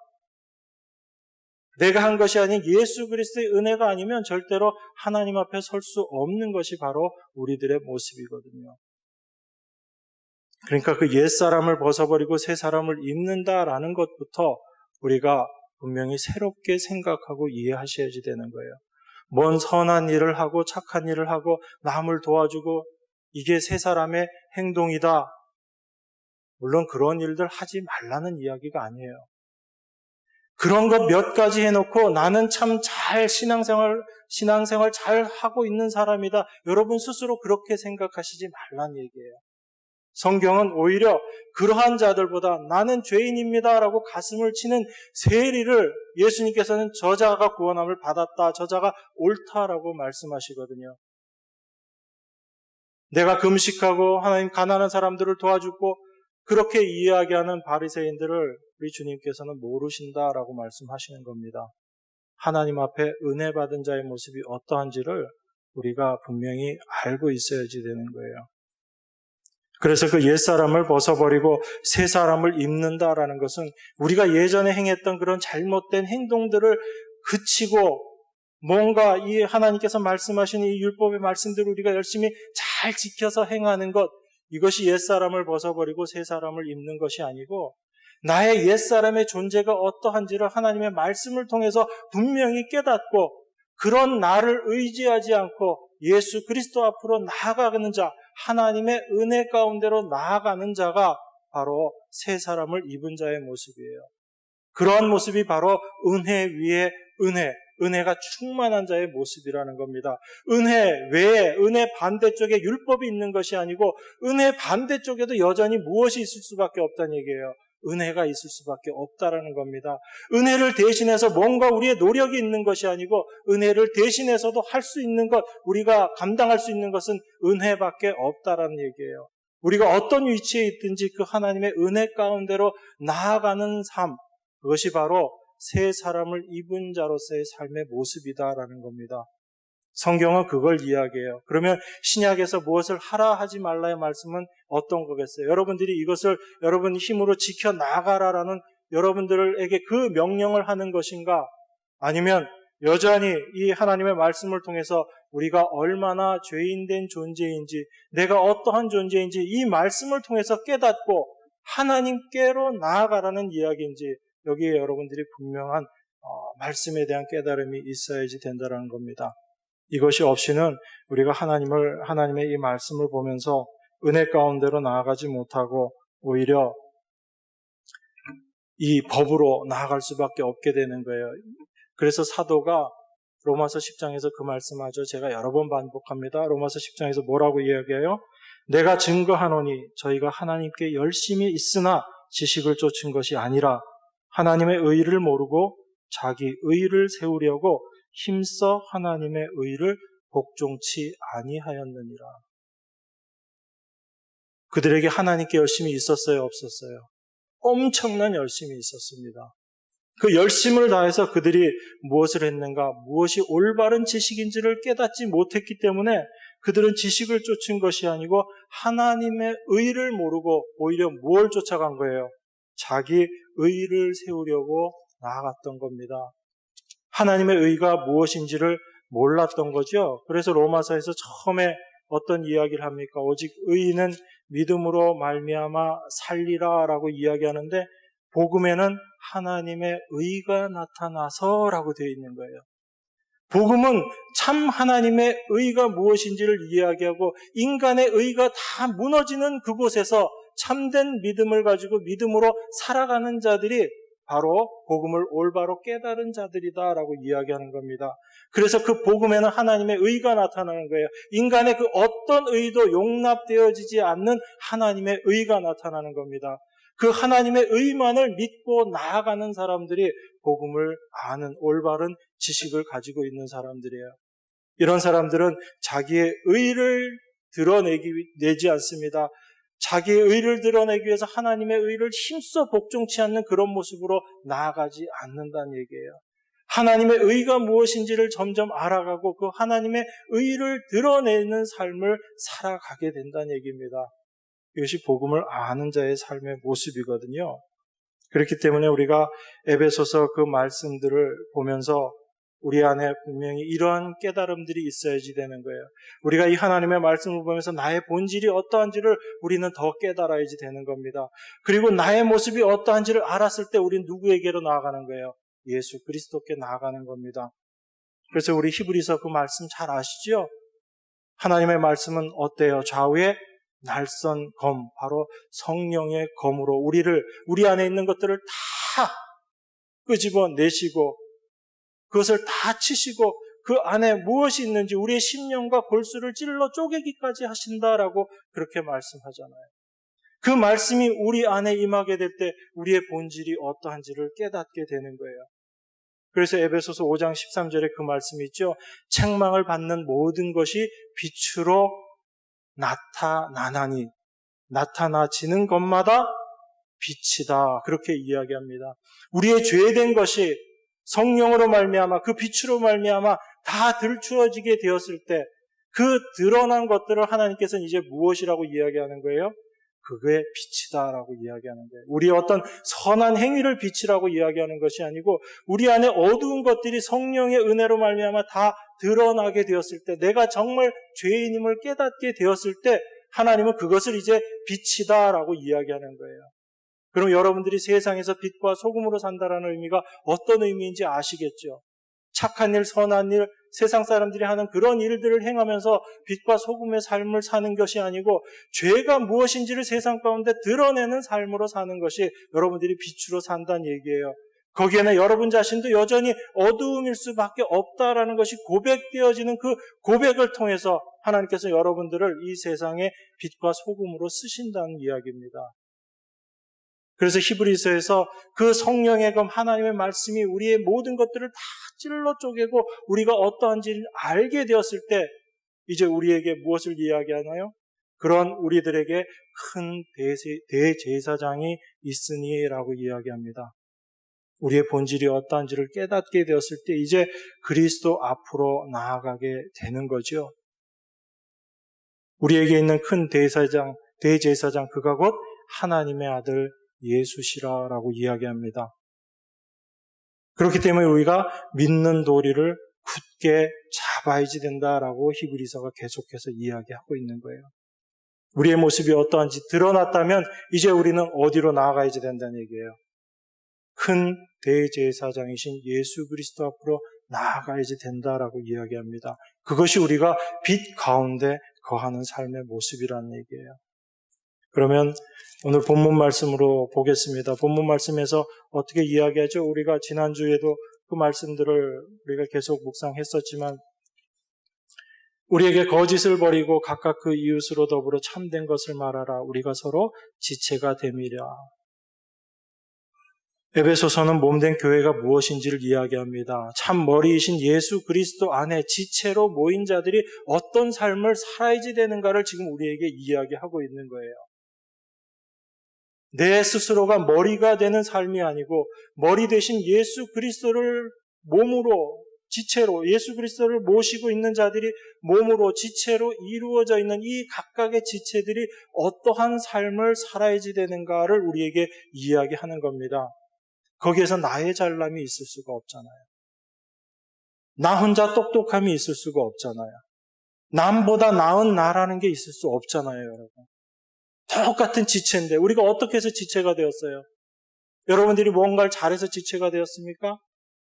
내가 한 것이 아닌 예수 그리스도의 은혜가 아니면 절대로 하나님 앞에 설 수 없는 것이 바로 우리들의 모습이거든요. 그러니까 그 옛사람을 벗어버리고 새 사람을 입는다라는 것부터 우리가 분명히 새롭게 생각하고 이해하셔야지 되는 거예요. 뭔 선한 일을 하고 착한 일을 하고 남을 도와주고 이게 새 사람의 행동이다. 물론 그런 일들 하지 말라는 이야기가 아니에요. 그런 것 몇 가지 해놓고 나는 참 잘 신앙생활 잘 하고 있는 사람이다. 여러분 스스로 그렇게 생각하시지 말란 얘기예요. 성경은 오히려 그러한 자들보다 나는 죄인입니다 라고 가슴을 치는 세리를 예수님께서는 저자가 구원함을 받았다, 저자가 옳다라고 말씀하시거든요. 내가 금식하고 하나님 가난한 사람들을 도와주고 그렇게 이야기하는 바리새인들을 우리 주님께서는 모르신다라고 말씀하시는 겁니다. 하나님 앞에 은혜 받은 자의 모습이 어떠한지를 우리가 분명히 알고 있어야지 되는 거예요. 그래서 그 옛사람을 벗어버리고 새 사람을 입는다라는 것은 우리가 예전에 행했던 그런 잘못된 행동들을 그치고 뭔가 이 하나님께서 말씀하신 이 율법의 말씀들을 우리가 열심히 잘 지켜서 행하는 것, 이것이 옛사람을 벗어버리고 새 사람을 입는 것이 아니고 나의 옛사람의 존재가 어떠한지를 하나님의 말씀을 통해서 분명히 깨닫고 그런 나를 의지하지 않고 예수 그리스도 앞으로 나아가는 자, 하나님의 은혜 가운데로 나아가는 자가 바로 새 사람을 입은 자의 모습이에요. 그러한 모습이 바로 은혜 위에 은혜가 충만한 자의 모습이라는 겁니다. 은혜 외에 은혜 반대쪽에 율법이 있는 것이 아니고 은혜 반대쪽에도 여전히 무엇이 있을 수밖에 없다는 얘기예요. 은혜가 있을 수밖에 없다라는 겁니다. 은혜를 대신해서 뭔가 우리의 노력이 있는 것이 아니고 은혜를 대신해서도 할 수 있는 것, 우리가 감당할 수 있는 것은 은혜밖에 없다라는 얘기예요. 우리가 어떤 위치에 있든지 그 하나님의 은혜 가운데로 나아가는 삶, 그것이 바로 새 사람을 입은 자로서의 삶의 모습이다라는 겁니다. 성경은 그걸 이야기해요. 그러면 신약에서 무엇을 하라 하지 말라의 말씀은 어떤 거겠어요? 여러분들이 이것을 여러분 힘으로 지켜나가라라는 여러분들에게 그 명령을 하는 것인가? 아니면 여전히 이 하나님의 말씀을 통해서 우리가 얼마나 죄인된 존재인지, 내가 어떠한 존재인지 이 말씀을 통해서 깨닫고 하나님께로 나아가라는 이야기인지, 여기에 여러분들이 분명한 말씀에 대한 깨달음이 있어야지 된다는 겁니다. 이것이 없이는 우리가 하나님의 이 말씀을 보면서 은혜 가운데로 나아가지 못하고 오히려 이 법으로 나아갈 수밖에 없게 되는 거예요. 그래서 사도가 로마서 10장에서 그 말씀하죠. 제가 여러 번 반복합니다. 로마서 10장에서 뭐라고 이야기해요? 내가 증거하노니 저희가 하나님께 열심히 있으나 지식을 쫓은 것이 아니라 하나님의 의를 모르고 자기 의를 세우려고 힘써 하나님의 의를 복종치 아니하였느니라. 그들에게 하나님께 열심히 있었어요? 없었어요? 엄청난 열심이 있었습니다. 그 열심을 다해서 그들이 무엇을 했는가, 무엇이 올바른 지식인지를 깨닫지 못했기 때문에 그들은 지식을 쫓은 것이 아니고 하나님의 의를 모르고 오히려 무엇을 쫓아간 거예요? 자기 의를 세우려고 나아갔던 겁니다. 하나님의 의가 무엇인지를 몰랐던 거죠. 그래서 로마서에서 처음에 어떤 이야기를 합니까? 오직 의인은 믿음으로 말미암아 살리라라고 이야기하는데 복음에는 하나님의 의가 나타나서라고 되어 있는 거예요. 복음은 참 하나님의 의가 무엇인지를 이야기하고 인간의 의가 다 무너지는 그곳에서 참된 믿음을 가지고 믿음으로 살아가는 자들이 바로 복음을 올바로 깨달은 자들이다라고 이야기하는 겁니다. 그래서 그 복음에는 하나님의 의가 나타나는 거예요. 인간의 그 어떤 의도 용납되어지지 않는 하나님의 의가 나타나는 겁니다. 그 하나님의 의만을 믿고 나아가는 사람들이 복음을 아는 올바른 지식을 가지고 있는 사람들이에요. 이런 사람들은 자기의 의를 드러내지 않습니다. 자기의 의를 드러내기 위해서 하나님의 의를 힘써 복종치 않는 그런 모습으로 나아가지 않는다는 얘기예요. 하나님의 의가 무엇인지를 점점 알아가고 그 하나님의 의를 드러내는 삶을 살아가게 된다는 얘기입니다. 이것이 복음을 아는 자의 삶의 모습이거든요. 그렇기 때문에 우리가 에베소서 그 말씀들을 보면서 우리 안에 분명히 이러한 깨달음들이 있어야지 되는 거예요. 우리가 이 하나님의 말씀을 보면서 나의 본질이 어떠한지를 우리는 더 깨달아야지 되는 겁니다. 그리고 나의 모습이 어떠한지를 알았을 때 우리는 누구에게로 나아가는 거예요? 예수 그리스도께 나아가는 겁니다. 그래서 우리 히브리서 그 말씀 잘 아시죠? 하나님의 말씀은 어때요? 좌우에 날선 검, 바로 성령의 검으로 우리 안에 있는 것들을 다 끄집어내시고 그것을 다 치시고 그 안에 무엇이 있는지 우리의 심령과 골수를 찔러 쪼개기까지 하신다라고 그렇게 말씀하잖아요. 그 말씀이 우리 안에 임하게 될 때 우리의 본질이 어떠한지를 깨닫게 되는 거예요. 그래서 에베소서 5장 13절에 그 말씀이 있죠. 책망을 받는 모든 것이 빛으로 나타나나니, 나타나지는 것마다 빛이다. 그렇게 이야기합니다. 우리의 죄된 것이 성령으로 말미암아 그 빛으로 말미암아 다 들추어지게 되었을 때 그 드러난 것들을 하나님께서는 이제 무엇이라고 이야기하는 거예요? 그게 빛이다라고 이야기하는 거예요. 우리의 어떤 선한 행위를 빛이라고 이야기하는 것이 아니고 우리 안에 어두운 것들이 성령의 은혜로 말미암아 다 드러나게 되었을 때 내가 정말 죄인임을 깨닫게 되었을 때 하나님은 그것을 이제 빛이다라고 이야기하는 거예요. 그럼 여러분들이 세상에서 빛과 소금으로 산다라는 의미가 어떤 의미인지 아시겠죠? 착한 일, 선한 일, 세상 사람들이 하는 그런 일들을 행하면서 빛과 소금의 삶을 사는 것이 아니고 죄가 무엇인지를 세상 가운데 드러내는 삶으로 사는 것이 여러분들이 빛으로 산다는 얘기예요. 거기에는 여러분 자신도 여전히 어두움일 수밖에 없다라는 것이 고백되어지는 그 고백을 통해서 하나님께서 여러분들을 이 세상의 빛과 소금으로 쓰신다는 이야기입니다. 그래서 히브리서에서 그 성령의 검 하나님의 말씀이 우리의 모든 것들을 다 찔러 쪼개고 우리가 어떠한지를 알게 되었을 때 이제 우리에게 무엇을 이야기하나요? 그런 우리들에게 큰 대제사장이 있으니라고 이야기합니다. 우리의 본질이 어떠한지를 깨닫게 되었을 때 이제 그리스도 앞으로 나아가게 되는 거죠. 우리에게 있는 큰 대제사장 그가 곧 하나님의 아들 예수시라라고 이야기합니다. 그렇기 때문에 우리가 믿는 도리를 굳게 잡아야지 된다라고 히브리서가 계속해서 이야기하고 있는 거예요. 우리의 모습이 어떠한지 드러났다면 이제 우리는 어디로 나아가야지 된다는 얘기예요. 큰 대제사장이신 예수 그리스도 앞으로 나아가야지 된다라고 이야기합니다. 그것이 우리가 빛 가운데 거하는 삶의 모습이라는 얘기예요. 그러면 오늘 본문 말씀으로 보겠습니다. 본문 말씀에서 어떻게 이야기하죠? 우리가 지난주에도 그 말씀들을 우리가 계속 묵상했었지만 우리에게 거짓을 버리고 각각 그 이웃으로 더불어 참된 것을 말하라. 우리가 서로 지체가 됨이라. 에베소서는 몸된 교회가 무엇인지를 이야기합니다. 참 머리이신 예수 그리스도 안에 지체로 모인 자들이 어떤 삶을 살아야지 되는가를 지금 우리에게 이야기하고 있는 거예요. 내 스스로가 머리가 되는 삶이 아니고 머리 대신 예수 그리스도를 몸으로 지체로 예수 그리스도를 모시고 있는 자들이 몸으로 지체로 이루어져 있는 이 각각의 지체들이 어떠한 삶을 살아야지 되는가를 우리에게 이야기하는 겁니다. 거기에서 나의 잘남이 있을 수가 없잖아요. 나 혼자 똑똑함이 있을 수가 없잖아요. 남보다 나은 나라는 게 있을 수 없잖아요, 여러분. 똑같은 지체인데 우리가 어떻게 해서 지체가 되었어요? 여러분들이 뭔가를 잘해서 지체가 되었습니까?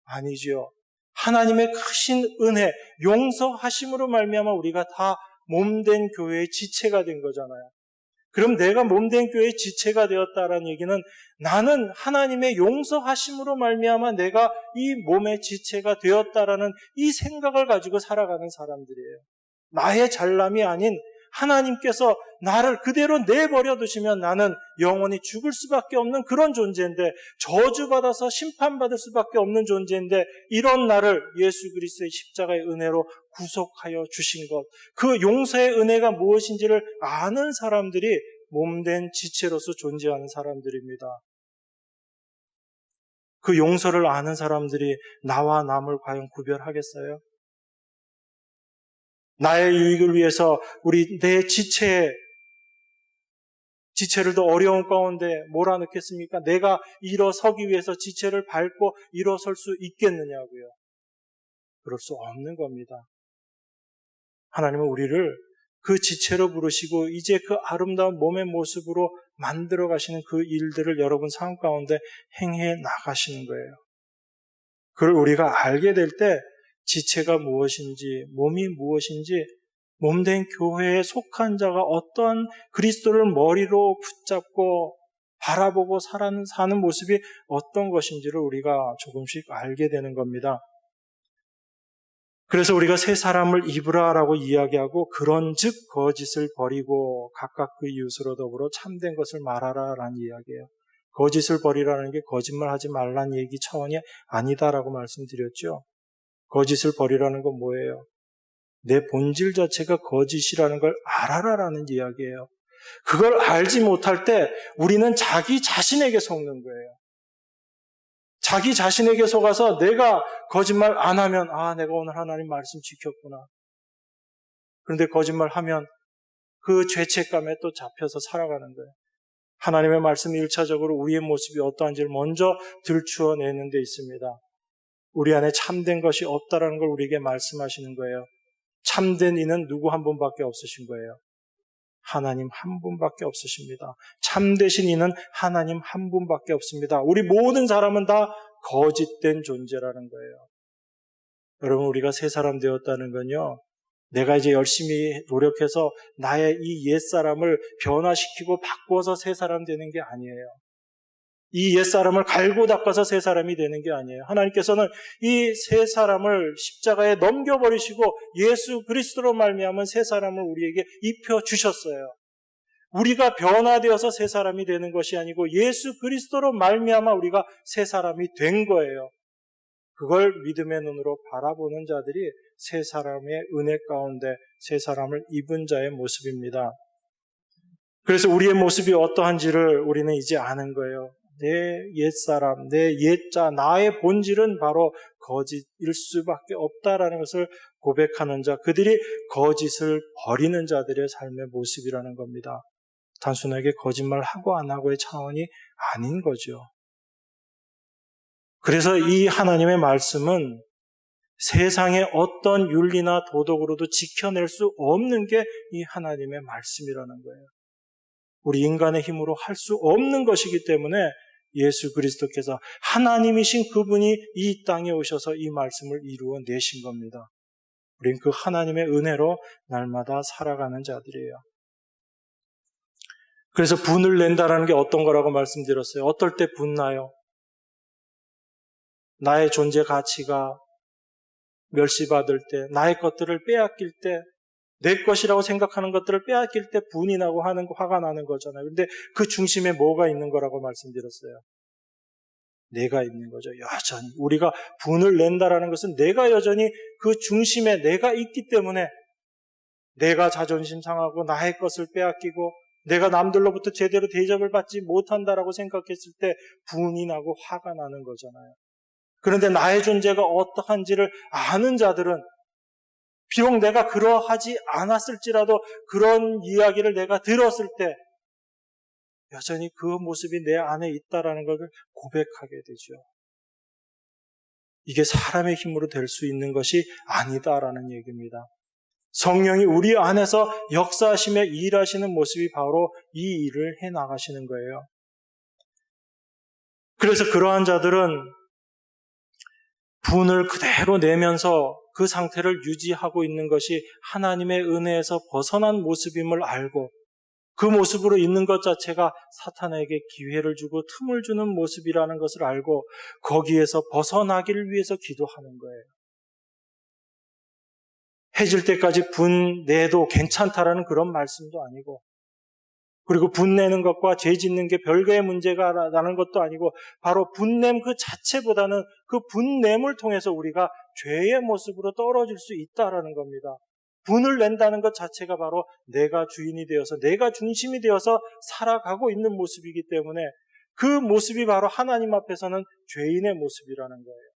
아니죠. 하나님의 크신 은혜, 용서하심으로 말미암아 우리가 다 몸된 교회의 지체가 된 거잖아요. 그럼 내가 몸된 교회의 지체가 되었다라는 얘기는 나는 하나님의 용서하심으로 말미암아 내가 이 몸의 지체가 되었다라는 이 생각을 가지고 살아가는 사람들이에요. 나의 잘남이 아닌 하나님께서 나를 그대로 내버려 두시면 나는 영원히 죽을 수밖에 없는 그런 존재인데 저주받아서 심판받을 수밖에 없는 존재인데 이런 나를 예수 그리스도의 십자가의 은혜로 구속하여 주신 것, 그 용서의 은혜가 무엇인지를 아는 사람들이 몸된 지체로서 존재하는 사람들입니다. 그 용서를 아는 사람들이 나와 남을 과연 구별하겠어요? 나의 유익을 위해서 내 지체를 더 어려운 가운데 몰아넣겠습니까? 내가 일어서기 위해서 지체를 밟고 일어설 수 있겠느냐고요. 그럴 수 없는 겁니다. 하나님은 우리를 그 지체로 부르시고 이제 그 아름다운 몸의 모습으로 만들어 가시는 그 일들을 여러분 삶 가운데 행해 나가시는 거예요. 그걸 우리가 알게 될 때 지체가 무엇인지, 몸이 무엇인지, 몸된 교회에 속한 자가 어떠한 그리스도를 머리로 붙잡고 바라보고 사는 모습이 어떤 것인지를 우리가 조금씩 알게 되는 겁니다. 그래서 우리가 새 사람을 입으라라고 이야기하고 그런즉 거짓을 버리고 각각 그 이웃으로 더불어 참된 것을 말하라라는 이야기예요. 거짓을 버리라는 게 거짓말하지 말라는 얘기 차원이 아니다라고 말씀드렸죠. 거짓을 버리라는 건 뭐예요? 내 본질 자체가 거짓이라는 걸 알아라라는 이야기예요. 그걸 알지 못할 때 우리는 자기 자신에게 속는 거예요. 자기 자신에게 속아서 내가 거짓말 안 하면 내가 오늘 하나님 말씀 지켰구나. 그런데 거짓말하면 그 죄책감에 또 잡혀서 살아가는 거예요. 하나님의 말씀이 1차적으로 우리의 모습이 어떠한지를 먼저 들추어내는 데 있습니다. 우리 안에 참된 것이 없다라는 걸 우리에게 말씀하시는 거예요. 참된 이는 누구 한 분밖에 없으신 거예요. 하나님 한 분밖에 없으십니다. 참되신 이는 하나님 한 분밖에 없습니다. 우리 모든 사람은 다 거짓된 존재라는 거예요. 여러분, 우리가 새 사람 되었다는 건요, 내가 이제 열심히 노력해서 나의 이 옛사람을 변화시키고 바꿔서 새 사람 되는 게 아니에요. 이 옛사람을 갈고 닦아서 새 사람이 되는 게 아니에요. 하나님께서는 이 새 사람을 십자가에 넘겨버리시고 예수 그리스도로 말미암은 새 사람을 우리에게 입혀주셨어요. 우리가 변화되어서 새 사람이 되는 것이 아니고 예수 그리스도로 말미암아 우리가 새 사람이 된 거예요. 그걸 믿음의 눈으로 바라보는 자들이 새 사람의 은혜 가운데 새 사람을 입은 자의 모습입니다. 그래서 우리의 모습이 어떠한지를 우리는 이제 아는 거예요. 내 옛사람, 내 옛자, 나의 본질은 바로 거짓일 수밖에 없다라는 것을 고백하는 자, 그들이 거짓을 버리는 자들의 삶의 모습이라는 겁니다. 단순하게 거짓말하고 안 하고의 차원이 아닌 거죠. 그래서 이 하나님의 말씀은 세상의 어떤 윤리나 도덕으로도 지켜낼 수 없는 게 이 하나님의 말씀이라는 거예요. 우리 인간의 힘으로 할 수 없는 것이기 때문에 예수 그리스도께서 하나님이신 그분이 이 땅에 오셔서 이 말씀을 이루어내신 겁니다. 우린 그 하나님의 은혜로 날마다 살아가는 자들이에요. 그래서 분을 낸다라는 게 어떤 거라고 말씀드렸어요. 어떨 때 분나요? 나의 존재 가치가 멸시받을 때, 나의 것들을 빼앗길 때, 내 것이라고 생각하는 것들을 빼앗길 때 분이 나고 화가 나는 거잖아요. 근데 그 중심에 뭐가 있는 거라고 말씀드렸어요? 내가 있는 거죠. 여전히. 우리가 분을 낸다라는 것은 내가 여전히 그 중심에 내가 있기 때문에 내가 자존심 상하고 나의 것을 빼앗기고 내가 남들로부터 제대로 대접을 받지 못한다라고 생각했을 때 분이 나고 화가 나는 거잖아요. 그런데 나의 존재가 어떠한지를 아는 자들은 비록 내가 그러하지 않았을지라도 그런 이야기를 내가 들었을 때 여전히 그 모습이 내 안에 있다라는 것을 고백하게 되죠. 이게 사람의 힘으로 될 수 있는 것이 아니다라는 얘기입니다. 성령이 우리 안에서 역사하시며 일하시는 모습이 바로 이 일을 해나가시는 거예요. 그래서 그러한 자들은 분을 그대로 내면서 그 상태를 유지하고 있는 것이 하나님의 은혜에서 벗어난 모습임을 알고 그 모습으로 있는 것 자체가 사탄에게 기회를 주고 틈을 주는 모습이라는 것을 알고 거기에서 벗어나기를 위해서 기도하는 거예요. 해질 때까지 분 내도 괜찮다라는 그런 말씀도 아니고 그리고 분내는 것과 죄 짓는 게 별개의 문제가 라는 것도 아니고 바로 분냄 그 자체보다는 그 분냄을 통해서 우리가 죄의 모습으로 떨어질 수 있다라는 겁니다. 분을 낸다는 것 자체가 바로 내가 주인이 되어서 내가 중심이 되어서 살아가고 있는 모습이기 때문에 그 모습이 바로 하나님 앞에서는 죄인의 모습이라는 거예요.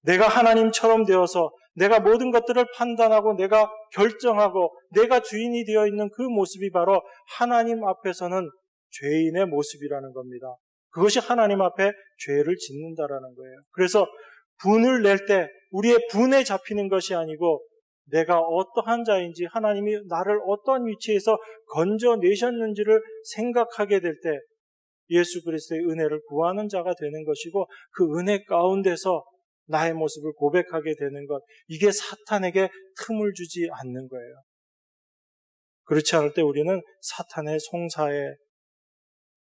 내가 하나님처럼 되어서 내가 모든 것들을 판단하고 내가 결정하고 내가 주인이 되어 있는 그 모습이 바로 하나님 앞에서는 죄인의 모습이라는 겁니다. 그것이 하나님 앞에 죄를 짓는다라는 거예요. 그래서 분을 낼 때 우리의 분에 잡히는 것이 아니고 내가 어떠한 자인지 하나님이 나를 어떠한 위치에서 건져내셨는지를 생각하게 될 때 예수 그리스도의 은혜를 구하는 자가 되는 것이고 그 은혜 가운데서 나의 모습을 고백하게 되는 것, 이게 사탄에게 틈을 주지 않는 거예요. 그렇지 않을 때 우리는 사탄의 송사에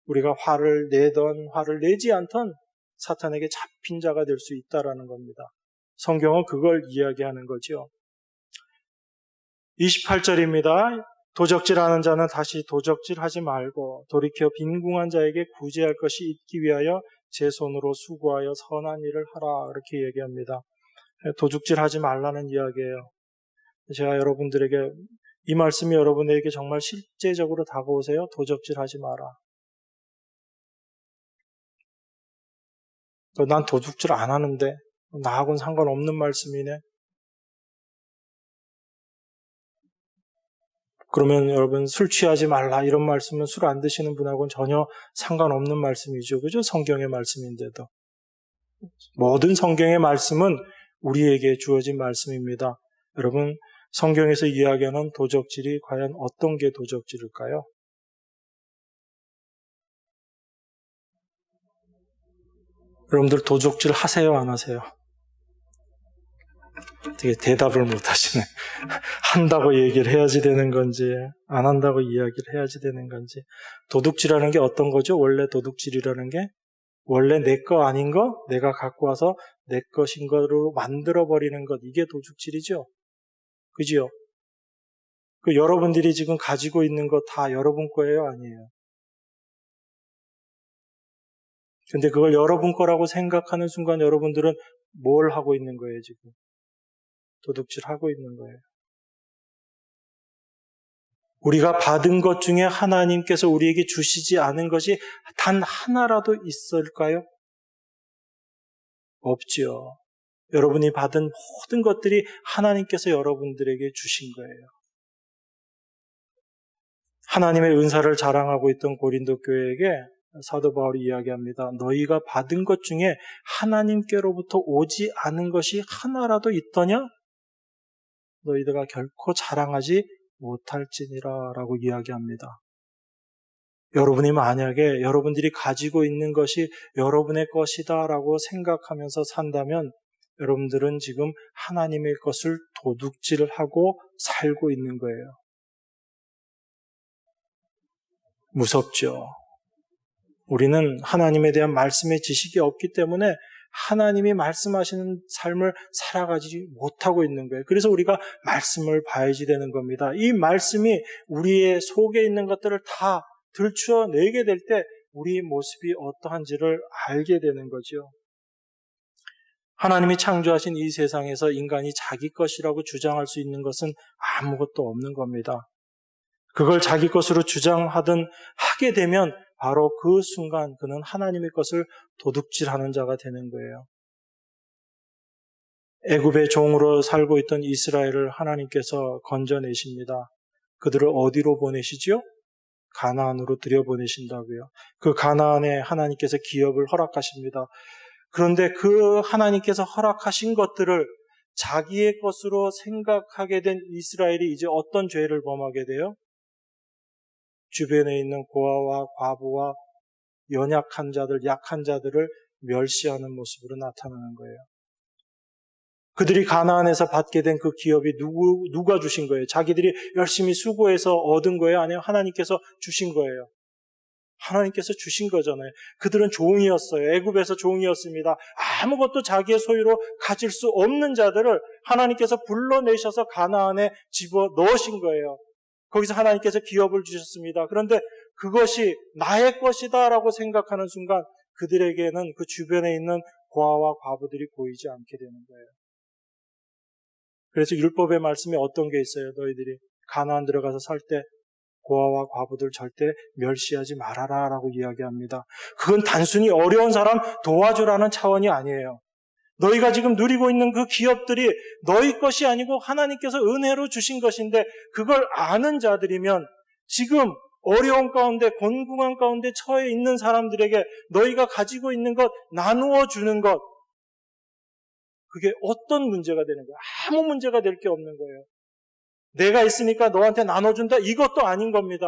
우리가 화를 내던 화를 내지 않던 사탄에게 잡힌 자가 될 수 있다라는 겁니다. 성경은 그걸 이야기하는 거죠. 28절입니다. 도적질하는 자는 다시 도적질하지 말고 돌이켜 빈궁한 자에게 구제할 것이 있기 위하여 제 손으로 수고하여 선한 일을 하라, 이렇게 얘기합니다. 도둑질하지 말라는 이야기예요. 제가 여러분들에게 이 말씀이 여러분에게 정말 실제적으로 다가오세요. 도적질하지 마라. 난 도둑질 안 하는데 나하고는 상관없는 말씀이네. 그러면 여러분 술 취하지 말라 이런 말씀은 술 안 드시는 분하고는 전혀 상관없는 말씀이죠. 그죠? 성경의 말씀인데도. 모든 성경의 말씀은 우리에게 주어진 말씀입니다. 여러분 성경에서 이야기하는 도적질이 과연 어떤 게 도적질일까요? 여러분들 도적질 하세요, 안 하세요? 되게 대답을 못 하시네. 한다고 얘기를 해야지 되는 건지, 안 한다고 이야기를 해야지 되는 건지. 도둑질하는 게 어떤 거죠? 원래 도둑질이라는 게 원래 내 거 아닌 거 내가 갖고 와서 내 것인 거로 만들어버리는 것, 이게 도둑질이죠. 그죠? 그 여러분들이 지금 가지고 있는 거 다 여러분 거예요, 아니에요? 근데 그걸 여러분 거라고 생각하는 순간 여러분들은 뭘 하고 있는 거예요, 지금? 도둑질하고 있는 거예요. 우리가 받은 것 중에 하나님께서 우리에게 주시지 않은 것이 단 하나라도 있을까요? 없지요. 여러분이 받은 모든 것들이 하나님께서 여러분들에게 주신 거예요. 하나님의 은사를 자랑하고 있던 고린도 교회에게 사도 바울이 이야기합니다. 너희가 받은 것 중에 하나님께로부터 오지 않은 것이 하나라도 있더냐? 너희들가 결코 자랑하지 못할지니라 라고 이야기합니다. 여러분이 만약에 여러분들이 가지고 있는 것이 여러분의 것이다 라고 생각하면서 산다면 여러분들은 지금 하나님의 것을 도둑질하고 살고 있는 거예요. 무섭죠. 우리는 하나님에 대한 말씀의 지식이 없기 때문에 하나님이 말씀하시는 삶을 살아가지 못하고 있는 거예요. 그래서 우리가 말씀을 봐야지 되는 겁니다. 이 말씀이 우리의 속에 있는 것들을 다 들추어내게 될 때 우리의 모습이 어떠한지를 알게 되는 거죠. 하나님이 창조하신 이 세상에서 인간이 자기 것이라고 주장할 수 있는 것은 아무것도 없는 겁니다. 그걸 자기 것으로 주장하든 하게 되면 바로 그 순간 그는 하나님의 것을 도둑질하는 자가 되는 거예요. 애굽의 종으로 살고 있던 이스라엘을 하나님께서 건져내십니다. 그들을 어디로 보내시죠? 가나안으로 들여보내신다고요. 그 가나안에 하나님께서 기업을 허락하십니다. 그런데 그 하나님께서 허락하신 것들을 자기의 것으로 생각하게 된 이스라엘이 이제 어떤 죄를 범하게 돼요? 주변에 있는 고아와 과부와 연약한 자들, 약한 자들을 멸시하는 모습으로 나타나는 거예요. 그들이 가나안에서 받게 된 그 기업이 누가 주신 거예요? 자기들이 열심히 수고해서 얻은 거예요? 아니면 하나님께서 주신 거예요? 하나님께서 주신 거잖아요. 그들은 종이었어요. 애굽에서 종이었습니다. 아무것도 자기의 소유로 가질 수 없는 자들을 하나님께서 불러내셔서 가나안에 집어넣으신 거예요. 거기서 하나님께서 기업을 주셨습니다. 그런데 그것이 나의 것이다라고 생각하는 순간 그들에게는 그 주변에 있는 고아와 과부들이 보이지 않게 되는 거예요. 그래서 율법의 말씀에 어떤 게 있어요? 너희들이 가나안 들어가서 살 때 고아와 과부들 절대 멸시하지 말아라 라고 이야기합니다. 그건 단순히 어려운 사람 도와주라는 차원이 아니에요. 너희가 지금 누리고 있는 그 기업들이 너희 것이 아니고 하나님께서 은혜로 주신 것인데 그걸 아는 자들이면 지금 어려운 가운데 곤궁한 가운데 처해 있는 사람들에게 너희가 가지고 있는 것 나누어 주는 것, 그게 어떤 문제가 되는 거예요? 아무 문제가 될 게 없는 거예요. 내가 있으니까 너한테 나눠준다, 이것도 아닌 겁니다.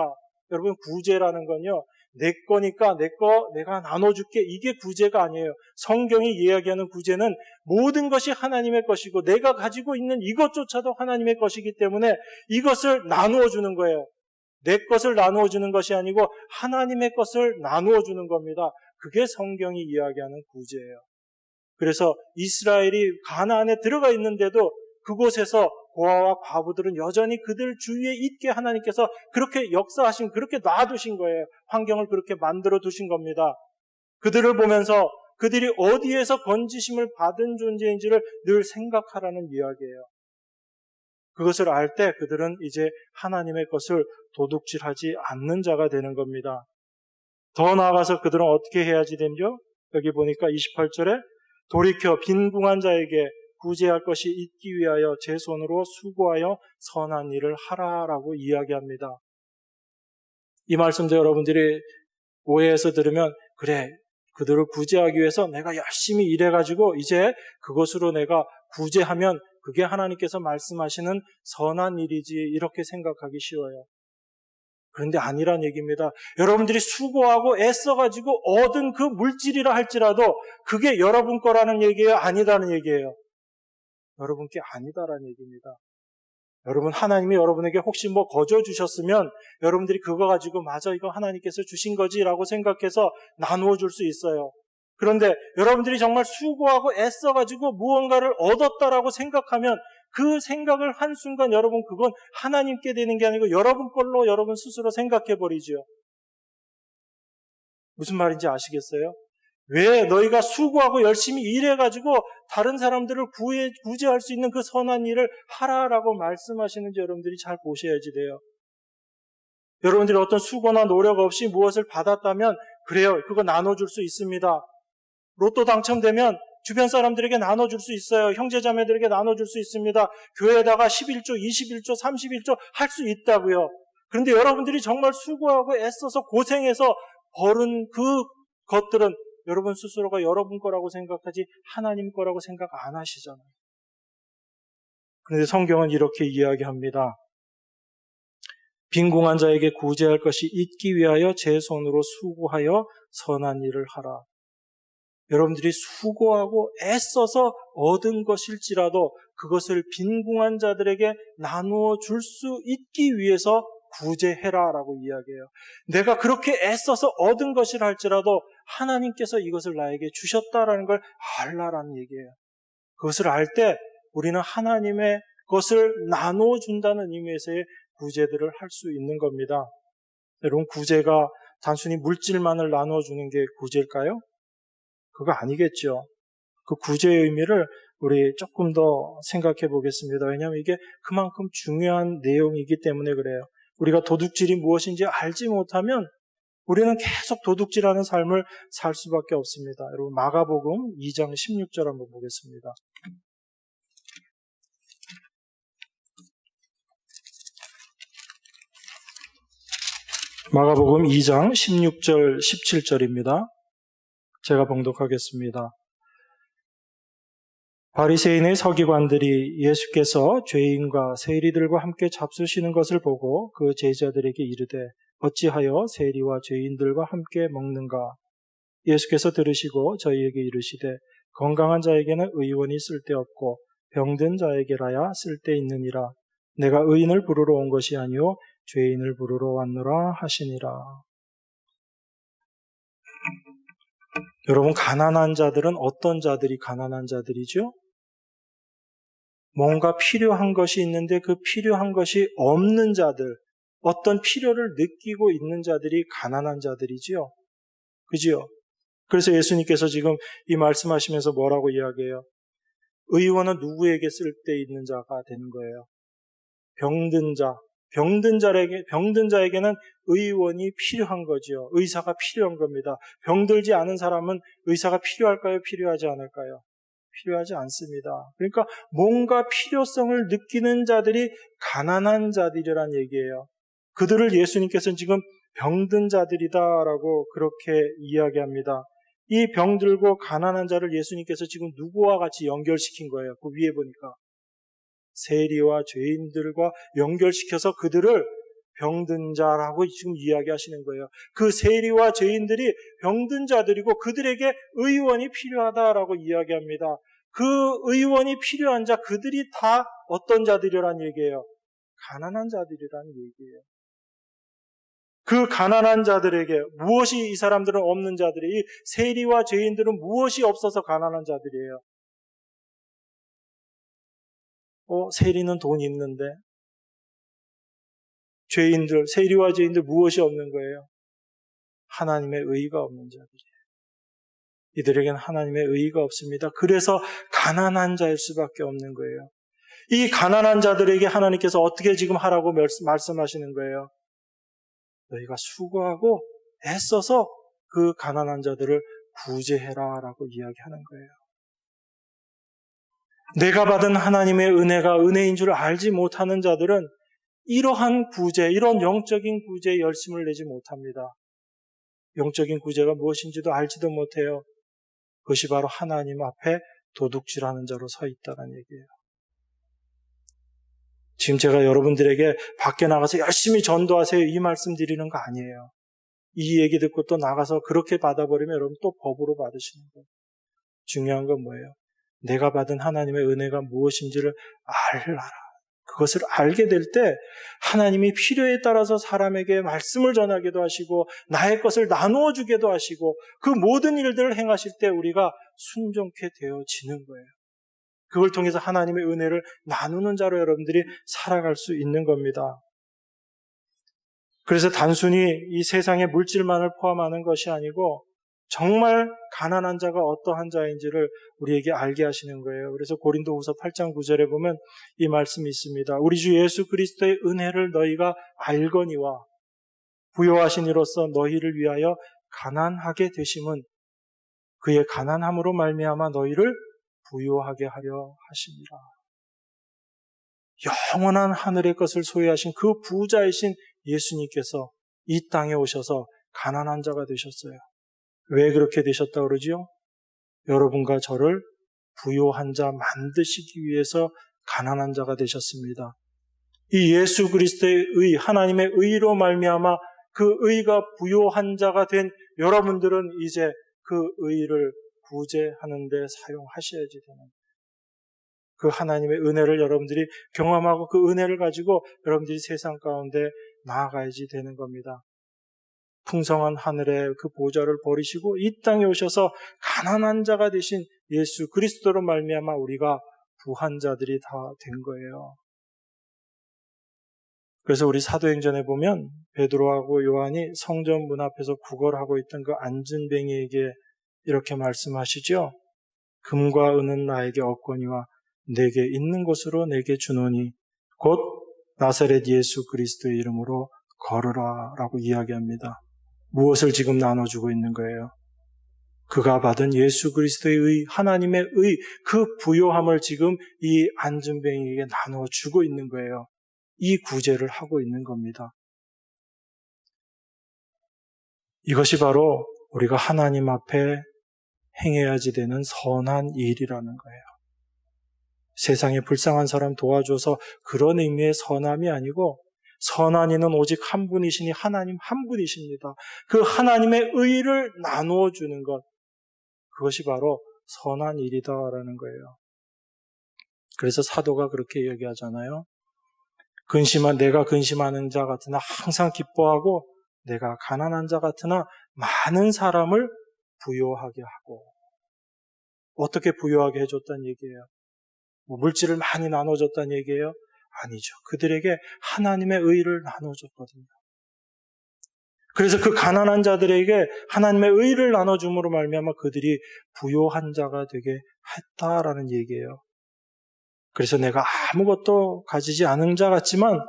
여러분, 구제라는 건요, 내 거니까 내가 나눠줄게, 이게 구제가 아니에요. 성경이 이야기하는 구제는 모든 것이 하나님의 것이고 내가 가지고 있는 이것조차도 하나님의 것이기 때문에 이것을 나누어 주는 거예요. 내 것을 나누어 주는 것이 아니고 하나님의 것을 나누어 주는 겁니다. 그게 성경이 이야기하는 구제예요. 그래서 이스라엘이 가나안에 들어가 있는데도 그곳에서 고아와 과부들은 여전히 그들 주위에 있게 하나님께서 그렇게 역사하신, 그렇게 놔두신 거예요. 환경을 그렇게 만들어 두신 겁니다. 그들을 보면서 그들이 어디에서 건지심을 받은 존재인지를 늘 생각하라는 이야기예요. 그것을 알 때 그들은 이제 하나님의 것을 도둑질하지 않는 자가 되는 겁니다. 더 나아가서 그들은 어떻게 해야지 되죠? 여기 보니까 28절에 돌이켜 빈궁한 자에게 구제할 것이 있기 위하여 제 손으로 수고하여 선한 일을 하라라고 이야기합니다. 이 말씀도 여러분들이 오해해서 들으면, 그래, 그들을 구제하기 위해서 내가 열심히 일해가지고 이제 그것으로 내가 구제하면 그게 하나님께서 말씀하시는 선한 일이지, 이렇게 생각하기 쉬워요. 그런데 아니란 얘기입니다. 여러분들이 수고하고 애써가지고 얻은 그 물질이라 할지라도 그게 여러분 거라는 얘기예요? 아니다는 얘기예요? 여러분께 아니다라는 얘기입니다. 여러분, 하나님이 여러분에게 혹시 뭐 거저 주셨으면 여러분들이 그거 가지고 맞아, 이거 하나님께서 주신 거지라고 생각해서 나누어 줄 수 있어요. 그런데 여러분들이 정말 수고하고 애써가지고 무언가를 얻었다라고 생각하면 그 생각을 한순간 여러분, 그건 하나님께 되는 게 아니고 여러분 걸로 여러분 스스로 생각해 버리죠. 무슨 말인지 아시겠어요? 왜 너희가 수고하고 열심히 일해가지고 다른 사람들을 구제할 수 있는 그 선한 일을 하라라고 말씀하시는지 여러분들이 잘 보셔야지 돼요. 여러분들이 어떤 수고나 노력 없이 무엇을 받았다면 그래요, 그거 나눠줄 수 있습니다. 로또 당첨되면 주변 사람들에게 나눠줄 수 있어요. 형제자매들에게 나눠줄 수 있습니다. 교회에다가 11조, 21조, 31조 할 수 있다고요. 그런데 여러분들이 정말 수고하고 애써서 고생해서 벌은 그 것들은 여러분 스스로가 여러분 거라고 생각하지 하나님 거라고 생각 안 하시잖아요. 그런데 성경은 이렇게 이야기합니다. 빈궁한 자에게 구제할 것이 있기 위하여 제 손으로 수고하여 선한 일을 하라. 여러분들이 수고하고 애써서 얻은 것일지라도 그것을 빈궁한 자들에게 나누어 줄 수 있기 위해서 구제해라라고 이야기해요. 내가 그렇게 애써서 얻은 것이라 할지라도 하나님께서 이것을 나에게 주셨다라는 걸 알라라는 얘기예요. 그것을 알 때 우리는 하나님의 것을 나누어 준다는 의미에서의 구제들을 할 수 있는 겁니다. 여러분, 구제가 단순히 물질만을 나누어 주는 게 구제일까요? 그거 아니겠죠. 그 구제의 의미를 우리 조금 더 생각해 보겠습니다. 왜냐하면 이게 그만큼 중요한 내용이기 때문에 그래요. 우리가 도둑질이 무엇인지 알지 못하면 우리는 계속 도둑질하는 삶을 살 수밖에 없습니다. 여러분, 마가복음 2장 16절 한번 보겠습니다. 마가복음 2장 16절 17절입니다. 제가 봉독하겠습니다. 바리새인의 서기관들이 예수께서 죄인과 세리들과 함께 잡수시는 것을 보고 그 제자들에게 이르되 어찌하여 세리와 죄인들과 함께 먹는가? 예수께서 들으시고 저희에게 이르시되 건강한 자에게는 의원이 쓸데없고 병든 자에게라야 쓸데있느니라. 내가 의인을 부르러 온 것이 아니요 죄인을 부르러 왔노라 하시니라. 여러분, 가난한 자들은 어떤 자들이 가난한 자들이죠? 뭔가 필요한 것이 있는데 그 필요한 것이 없는 자들, 어떤 필요를 느끼고 있는 자들이 가난한 자들이지요. 그지요? 그래서 예수님께서 지금 이 말씀하시면서 뭐라고 이야기해요? 의원은 누구에게 쓸데있는 자가 되는 거예요? 병든 자. 병든 자에게는 의원이 필요한 거지요. 의사가 필요한 겁니다. 병들지 않은 사람은 의사가 필요할까요? 필요하지 않을까요? 필요하지 않습니다. 그러니까 뭔가 필요성을 느끼는 자들이 가난한 자들이란 얘기예요. 그들을 예수님께서는 지금 병든 자들이다라고 그렇게 이야기합니다. 이 병들고 가난한 자를 예수님께서 지금 누구와 같이 연결시킨 거예요? 그 위에 보니까 세리와 죄인들과 연결시켜서 그들을 병든 자라고 지금 이야기하시는 거예요. 그 세리와 죄인들이 병든 자들이고 그들에게 의원이 필요하다라고 이야기합니다. 그 의원이 필요한 자, 그들이 다 어떤 자들이란 얘기예요? 가난한 자들이란 얘기예요. 그 가난한 자들에게 무엇이, 이 사람들은 없는 자들이, 이 세리와 죄인들은 무엇이 없어서 가난한 자들이에요? 세리는 돈이 있는데, 세리와 죄인들 무엇이 없는 거예요? 하나님의 의가 없는 자들이에요. 이들에게는 하나님의 의가 없습니다. 그래서 가난한 자일 수밖에 없는 거예요. 이 가난한 자들에게 하나님께서 어떻게 지금 하라고 말씀하시는 거예요? 너희가 수고하고 애써서 그 가난한 자들을 구제해라라고 이야기하는 거예요. 내가 받은 하나님의 은혜가 은혜인 줄 알지 못하는 자들은 이러한 구제, 이런 영적인 구제에 열심을 내지 못합니다. 영적인 구제가 무엇인지도 알지도 못해요. 그것이 바로 하나님 앞에 도둑질하는 자로 서 있다는 얘기예요. 지금 제가 여러분들에게 밖에 나가서 열심히 전도하세요, 이 말씀 드리는 거 아니에요. 이 얘기 듣고 또 나가서 그렇게 받아버리면 여러분 또 법으로 받으시는 거예요. 중요한 건 뭐예요? 내가 받은 하나님의 은혜가 무엇인지를 알라. 그것을 알게 될 때 하나님이 필요에 따라서 사람에게 말씀을 전하기도 하시고 나의 것을 나누어 주기도 하시고 그 모든 일들을 행하실 때 우리가 순종케 되어지는 거예요. 그걸 통해서 하나님의 은혜를 나누는 자로 여러분들이 살아갈 수 있는 겁니다. 그래서 단순히 이 세상의 물질만을 포함하는 것이 아니고 정말 가난한 자가 어떠한 자인지를 우리에게 알게 하시는 거예요. 그래서 고린도후서 8장 9절에 보면 이 말씀이 있습니다. 우리 주 예수 그리스도의 은혜를 너희가 알거니와 부요하신 이로써 너희를 위하여 가난하게 되심은 그의 가난함으로 말미암아 너희를 부요하게 하려 하십니다. 영원한 하늘의 것을 소유하신 그 부자이신 예수님께서 이 땅에 오셔서 가난한 자가 되셨어요. 왜 그렇게 되셨다고 그러지요? 여러분과 저를 부요한 자 만드시기 위해서 가난한 자가 되셨습니다. 이 예수 그리스도의 의, 하나님의 의로 말미암아 그 의가 부요한 자가 된 여러분들은 이제 그 의를 구제하는 데 사용하셔야지 되는 그 하나님의 은혜를 여러분들이 경험하고 그 은혜를 가지고 여러분들이 세상 가운데 나아가야지 되는 겁니다. 풍성한 하늘의 그 보좌를 버리시고 이 땅에 오셔서 가난한 자가 되신 예수 그리스도로 말미암아 우리가 부한 자들이 다 된 거예요. 그래서 우리 사도행전에 보면 베드로하고 요한이 성전 문 앞에서 구걸하고 있던 그 안진뱅이에게 이렇게 말씀하시죠. 금과 은은 나에게 없거니와 내게 있는 곳으로 내게 주노니 곧 나사렛 예수 그리스도의 이름으로 걸으라 라고 이야기합니다. 무엇을 지금 나눠주고 있는 거예요? 그가 받은 예수 그리스도의 의, 하나님의 의, 그 부요함을 지금 이 안진뱅이에게 나눠주고 있는 거예요. 이 구제를 하고 있는 겁니다. 이것이 바로 우리가 하나님 앞에 행해야지 되는 선한 일이라는 거예요. 세상에 불쌍한 사람 도와줘서 그런 의미의 선함이 아니고 선한 이는 오직 한 분이시니 하나님 한 분이십니다. 그 하나님의 의를 나누어 주는 것, 그것이 바로 선한 일이다라는 거예요. 그래서 사도가 그렇게 얘기하잖아요. 내가 근심하는 자 같으나 항상 기뻐하고 내가 가난한 자 같으나 많은 사람을 부요하게 하고. 어떻게 부요하게 해줬다는 얘기예요? 물질을 많이 나눠줬다는 얘기예요? 아니죠. 그들에게 하나님의 의를 나눠줬거든요. 그래서 그 가난한 자들에게 하나님의 의를 나눠줌으로 말미암아 그들이 부요한 자가 되게 했다라는 얘기예요. 그래서 내가 아무것도 가지지 않은 자 같지만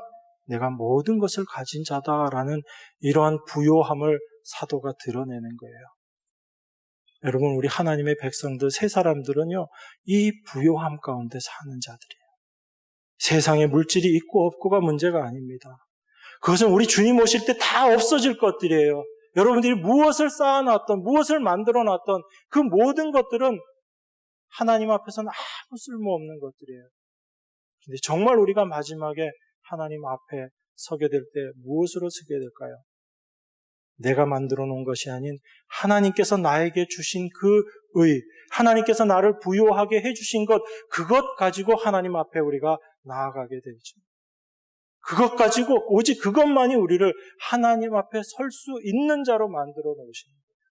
내가 모든 것을 가진 자다라는 이러한 부요함을 사도가 드러내는 거예요. 여러분, 우리 하나님의 백성들, 새 사람들은요, 이 부요함 가운데 사는 자들이에요. 세상에 물질이 있고 없고가 문제가 아닙니다. 그것은 우리 주님 오실 때 다 없어질 것들이에요. 여러분들이 무엇을 쌓아놨던, 무엇을 만들어놨던 그 모든 것들은 하나님 앞에서는 아무 쓸모없는 것들이에요. 근데 정말 우리가 마지막에 하나님 앞에 서게 될 때 무엇으로 서게 될까요? 내가 만들어 놓은 것이 아닌 하나님께서 나에게 주신 그 의, 하나님께서 나를 부요하게 해주신 것, 그것 가지고 하나님 앞에 우리가 나아가게 되죠. 그것 가지고 오직 그것만이 우리를 하나님 앞에 설 수 있는 자로 만들어 놓으시는 거예요.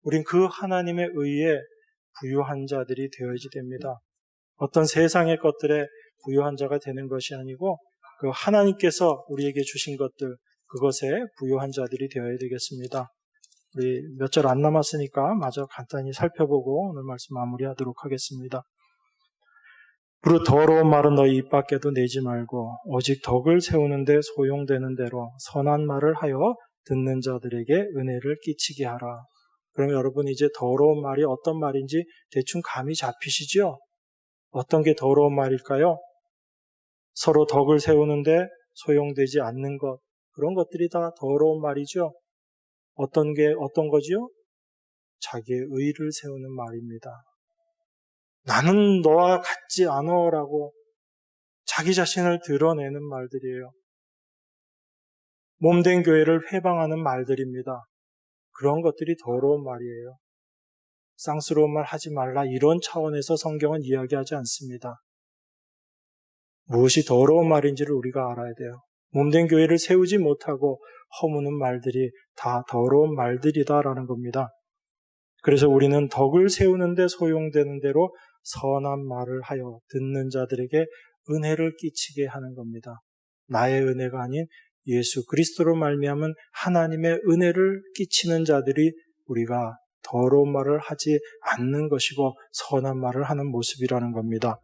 우린 그 하나님의 의에 부요한 자들이 되어야지 됩니다. 어떤 세상의 것들에 부요한 자가 되는 것이 아니고 그 하나님께서 우리에게 주신 것들, 그것에 부요한 자들이 되어야 되겠습니다. 우리 몇 절 안 남았으니까 마저 간단히 살펴보고 오늘 말씀 마무리하도록 하겠습니다. 그리고 더러운 말은 너희 입 밖에도 내지 말고 오직 덕을 세우는 데 소용되는 대로 선한 말을 하여 듣는 자들에게 은혜를 끼치게 하라. 그러면 여러분 이제 더러운 말이 어떤 말인지 대충 감이 잡히시죠? 어떤 게 더러운 말일까요? 서로 덕을 세우는데 소용되지 않는 것, 그런 것들이 다 더러운 말이죠. 어떤 거지요? 자기의 의를 세우는 말입니다. 나는 너와 같지 않아라고 자기 자신을 드러내는 말들이에요. 몸된 교회를 회방하는 말들입니다. 그런 것들이 더러운 말이에요. 쌍스러운 말 하지 말라, 이런 차원에서 성경은 이야기하지 않습니다. 무엇이 더러운 말인지를 우리가 알아야 돼요. 몸된 교회를 세우지 못하고 허무는 말들이 다 더러운 말들이다라는 겁니다. 그래서 우리는 덕을 세우는데 소용되는 대로 선한 말을 하여 듣는 자들에게 은혜를 끼치게 하는 겁니다. 나의 은혜가 아닌 예수 그리스도로 말미암은 하나님의 은혜를 끼치는 자들이 우리가 더러운 말을 하지 않는 것이고 선한 말을 하는 모습이라는 겁니다.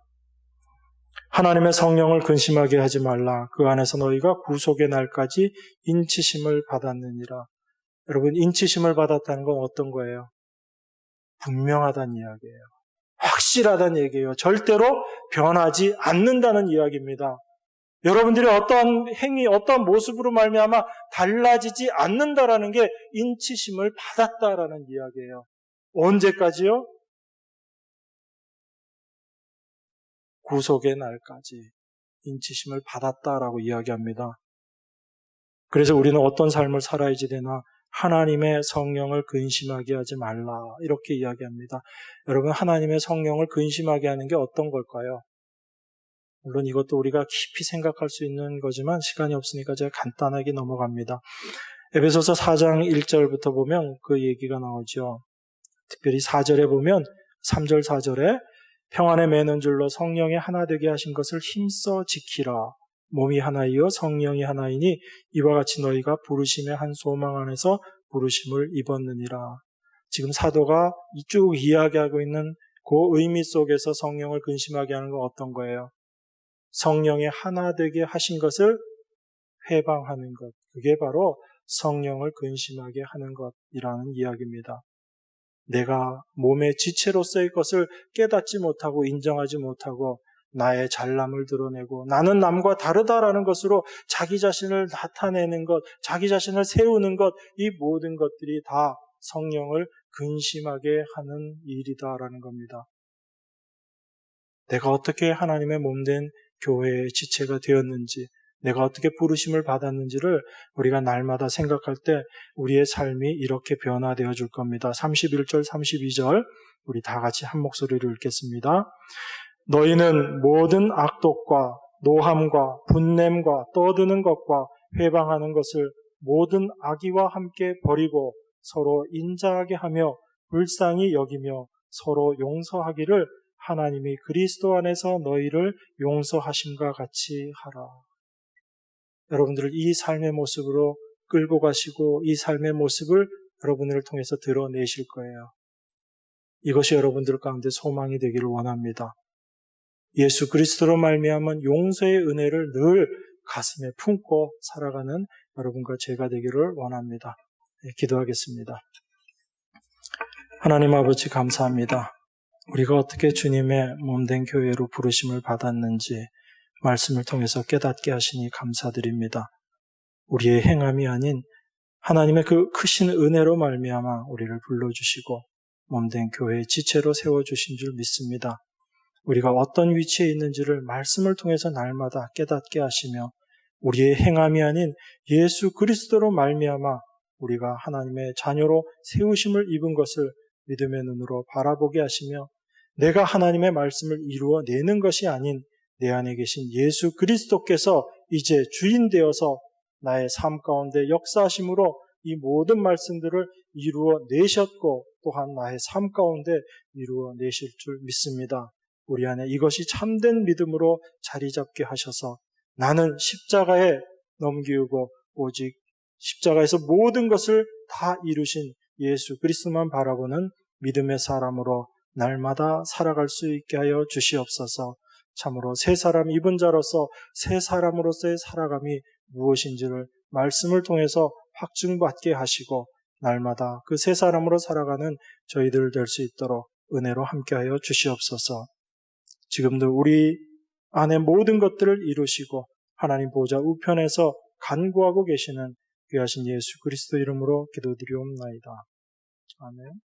하나님의 성령을 근심하게 하지 말라. 그 안에서 너희가 구속의 날까지 인치심을 받았느니라. 여러분, 인치심을 받았다는 건 어떤 거예요? 분명하다는 이야기예요. 확실하다는 얘기예요. 절대로 변하지 않는다는 이야기입니다. 여러분들이 어떠한 행위, 어떠한 모습으로 말미암아 달라지지 않는다라는 게 인치심을 받았다라는 이야기예요. 언제까지요? 구속의 날까지 인치심을 받았다라고 이야기합니다. 그래서 우리는 어떤 삶을 살아야지 되나? 하나님의 성령을 근심하게 하지 말라, 이렇게 이야기합니다. 여러분, 하나님의 성령을 근심하게 하는 게 어떤 걸까요? 물론 이것도 우리가 깊이 생각할 수 있는 거지만 시간이 없으니까 제가 간단하게 넘어갑니다. 에베소서 4장 1절부터 보면 그 얘기가 나오죠. 특별히 4절에 보면 3절 4절에 평안에 매는 줄로 성령이 하나 되게 하신 것을 힘써 지키라. 몸이 하나이요 성령이 하나이니 이와 같이 너희가 부르심의 한 소망 안에서 부르심을 입었느니라. 지금 사도가 쭉 이야기하고 있는 그 의미 속에서 성령을 근심하게 하는 건 어떤 거예요? 성령이 하나 되게 하신 것을 회방하는 것. 그게 바로 성령을 근심하게 하는 것이라는 이야기입니다. 내가 몸의 지체로서의 것을 깨닫지 못하고 인정하지 못하고 나의 잘남을 드러내고 나는 남과 다르다라는 것으로 자기 자신을 나타내는 것, 자기 자신을 세우는 것, 이 모든 것들이 다 성령을 근심하게 하는 일이다라는 겁니다. 내가 어떻게 하나님의 몸된 교회의 지체가 되었는지, 내가 어떻게 부르심을 받았는지를 우리가 날마다 생각할 때 우리의 삶이 이렇게 변화되어 줄 겁니다. 31절, 32절 우리 다 같이 한 목소리로 읽겠습니다. 너희는 모든 악독과 노함과 분냄과 떠드는 것과 회방하는 것을 모든 악의와 함께 버리고 서로 인자하게 하며 불쌍히 여기며 서로 용서하기를 하나님이 그리스도 안에서 너희를 용서하심과 같이 하라. 여러분들을 이 삶의 모습으로 끌고 가시고 이 삶의 모습을 여러분들을 통해서 드러내실 거예요. 이것이 여러분들 가운데 소망이 되기를 원합니다. 예수 그리스도로 말미암은 용서의 은혜를 늘 가슴에 품고 살아가는 여러분과 제가 되기를 원합니다. 기도하겠습니다. 하나님 아버지 감사합니다. 우리가 어떻게 주님의 몸된 교회로 부르심을 받았는지 말씀을 통해서 깨닫게 하시니 감사드립니다. 우리의 행함이 아닌 하나님의 그 크신 은혜로 말미암아 우리를 불러주시고 몸된 교회의 지체로 세워주신 줄 믿습니다. 우리가 어떤 위치에 있는지를 말씀을 통해서 날마다 깨닫게 하시며 우리의 행함이 아닌 예수 그리스도로 말미암아 우리가 하나님의 자녀로 세우심을 입은 것을 믿음의 눈으로 바라보게 하시며 내가 하나님의 말씀을 이루어내는 것이 아닌 내 안에 계신 예수 그리스도께서 이제 주인 되어서 나의 삶 가운데 역사하심으로 이 모든 말씀들을 이루어내셨고 또한 나의 삶 가운데 이루어내실 줄 믿습니다. 우리 안에 이것이 참된 믿음으로 자리 잡게 하셔서 나는 십자가에 넘기우고 오직 십자가에서 모든 것을 다 이루신 예수 그리스도만 바라보는 믿음의 사람으로 날마다 살아갈 수 있게 하여 주시옵소서. 참으로 새 사람 입은 자로서 새 사람으로서의 살아감이 무엇인지를 말씀을 통해서 확증받게 하시고 날마다 그 새 사람으로 살아가는 저희들 될 수 있도록 은혜로 함께하여 주시옵소서. 지금도 우리 안에 모든 것들을 이루시고 하나님 보좌 우편에서 간구하고 계시는 귀하신 예수 그리스도 이름으로 기도드리옵나이다. 아멘.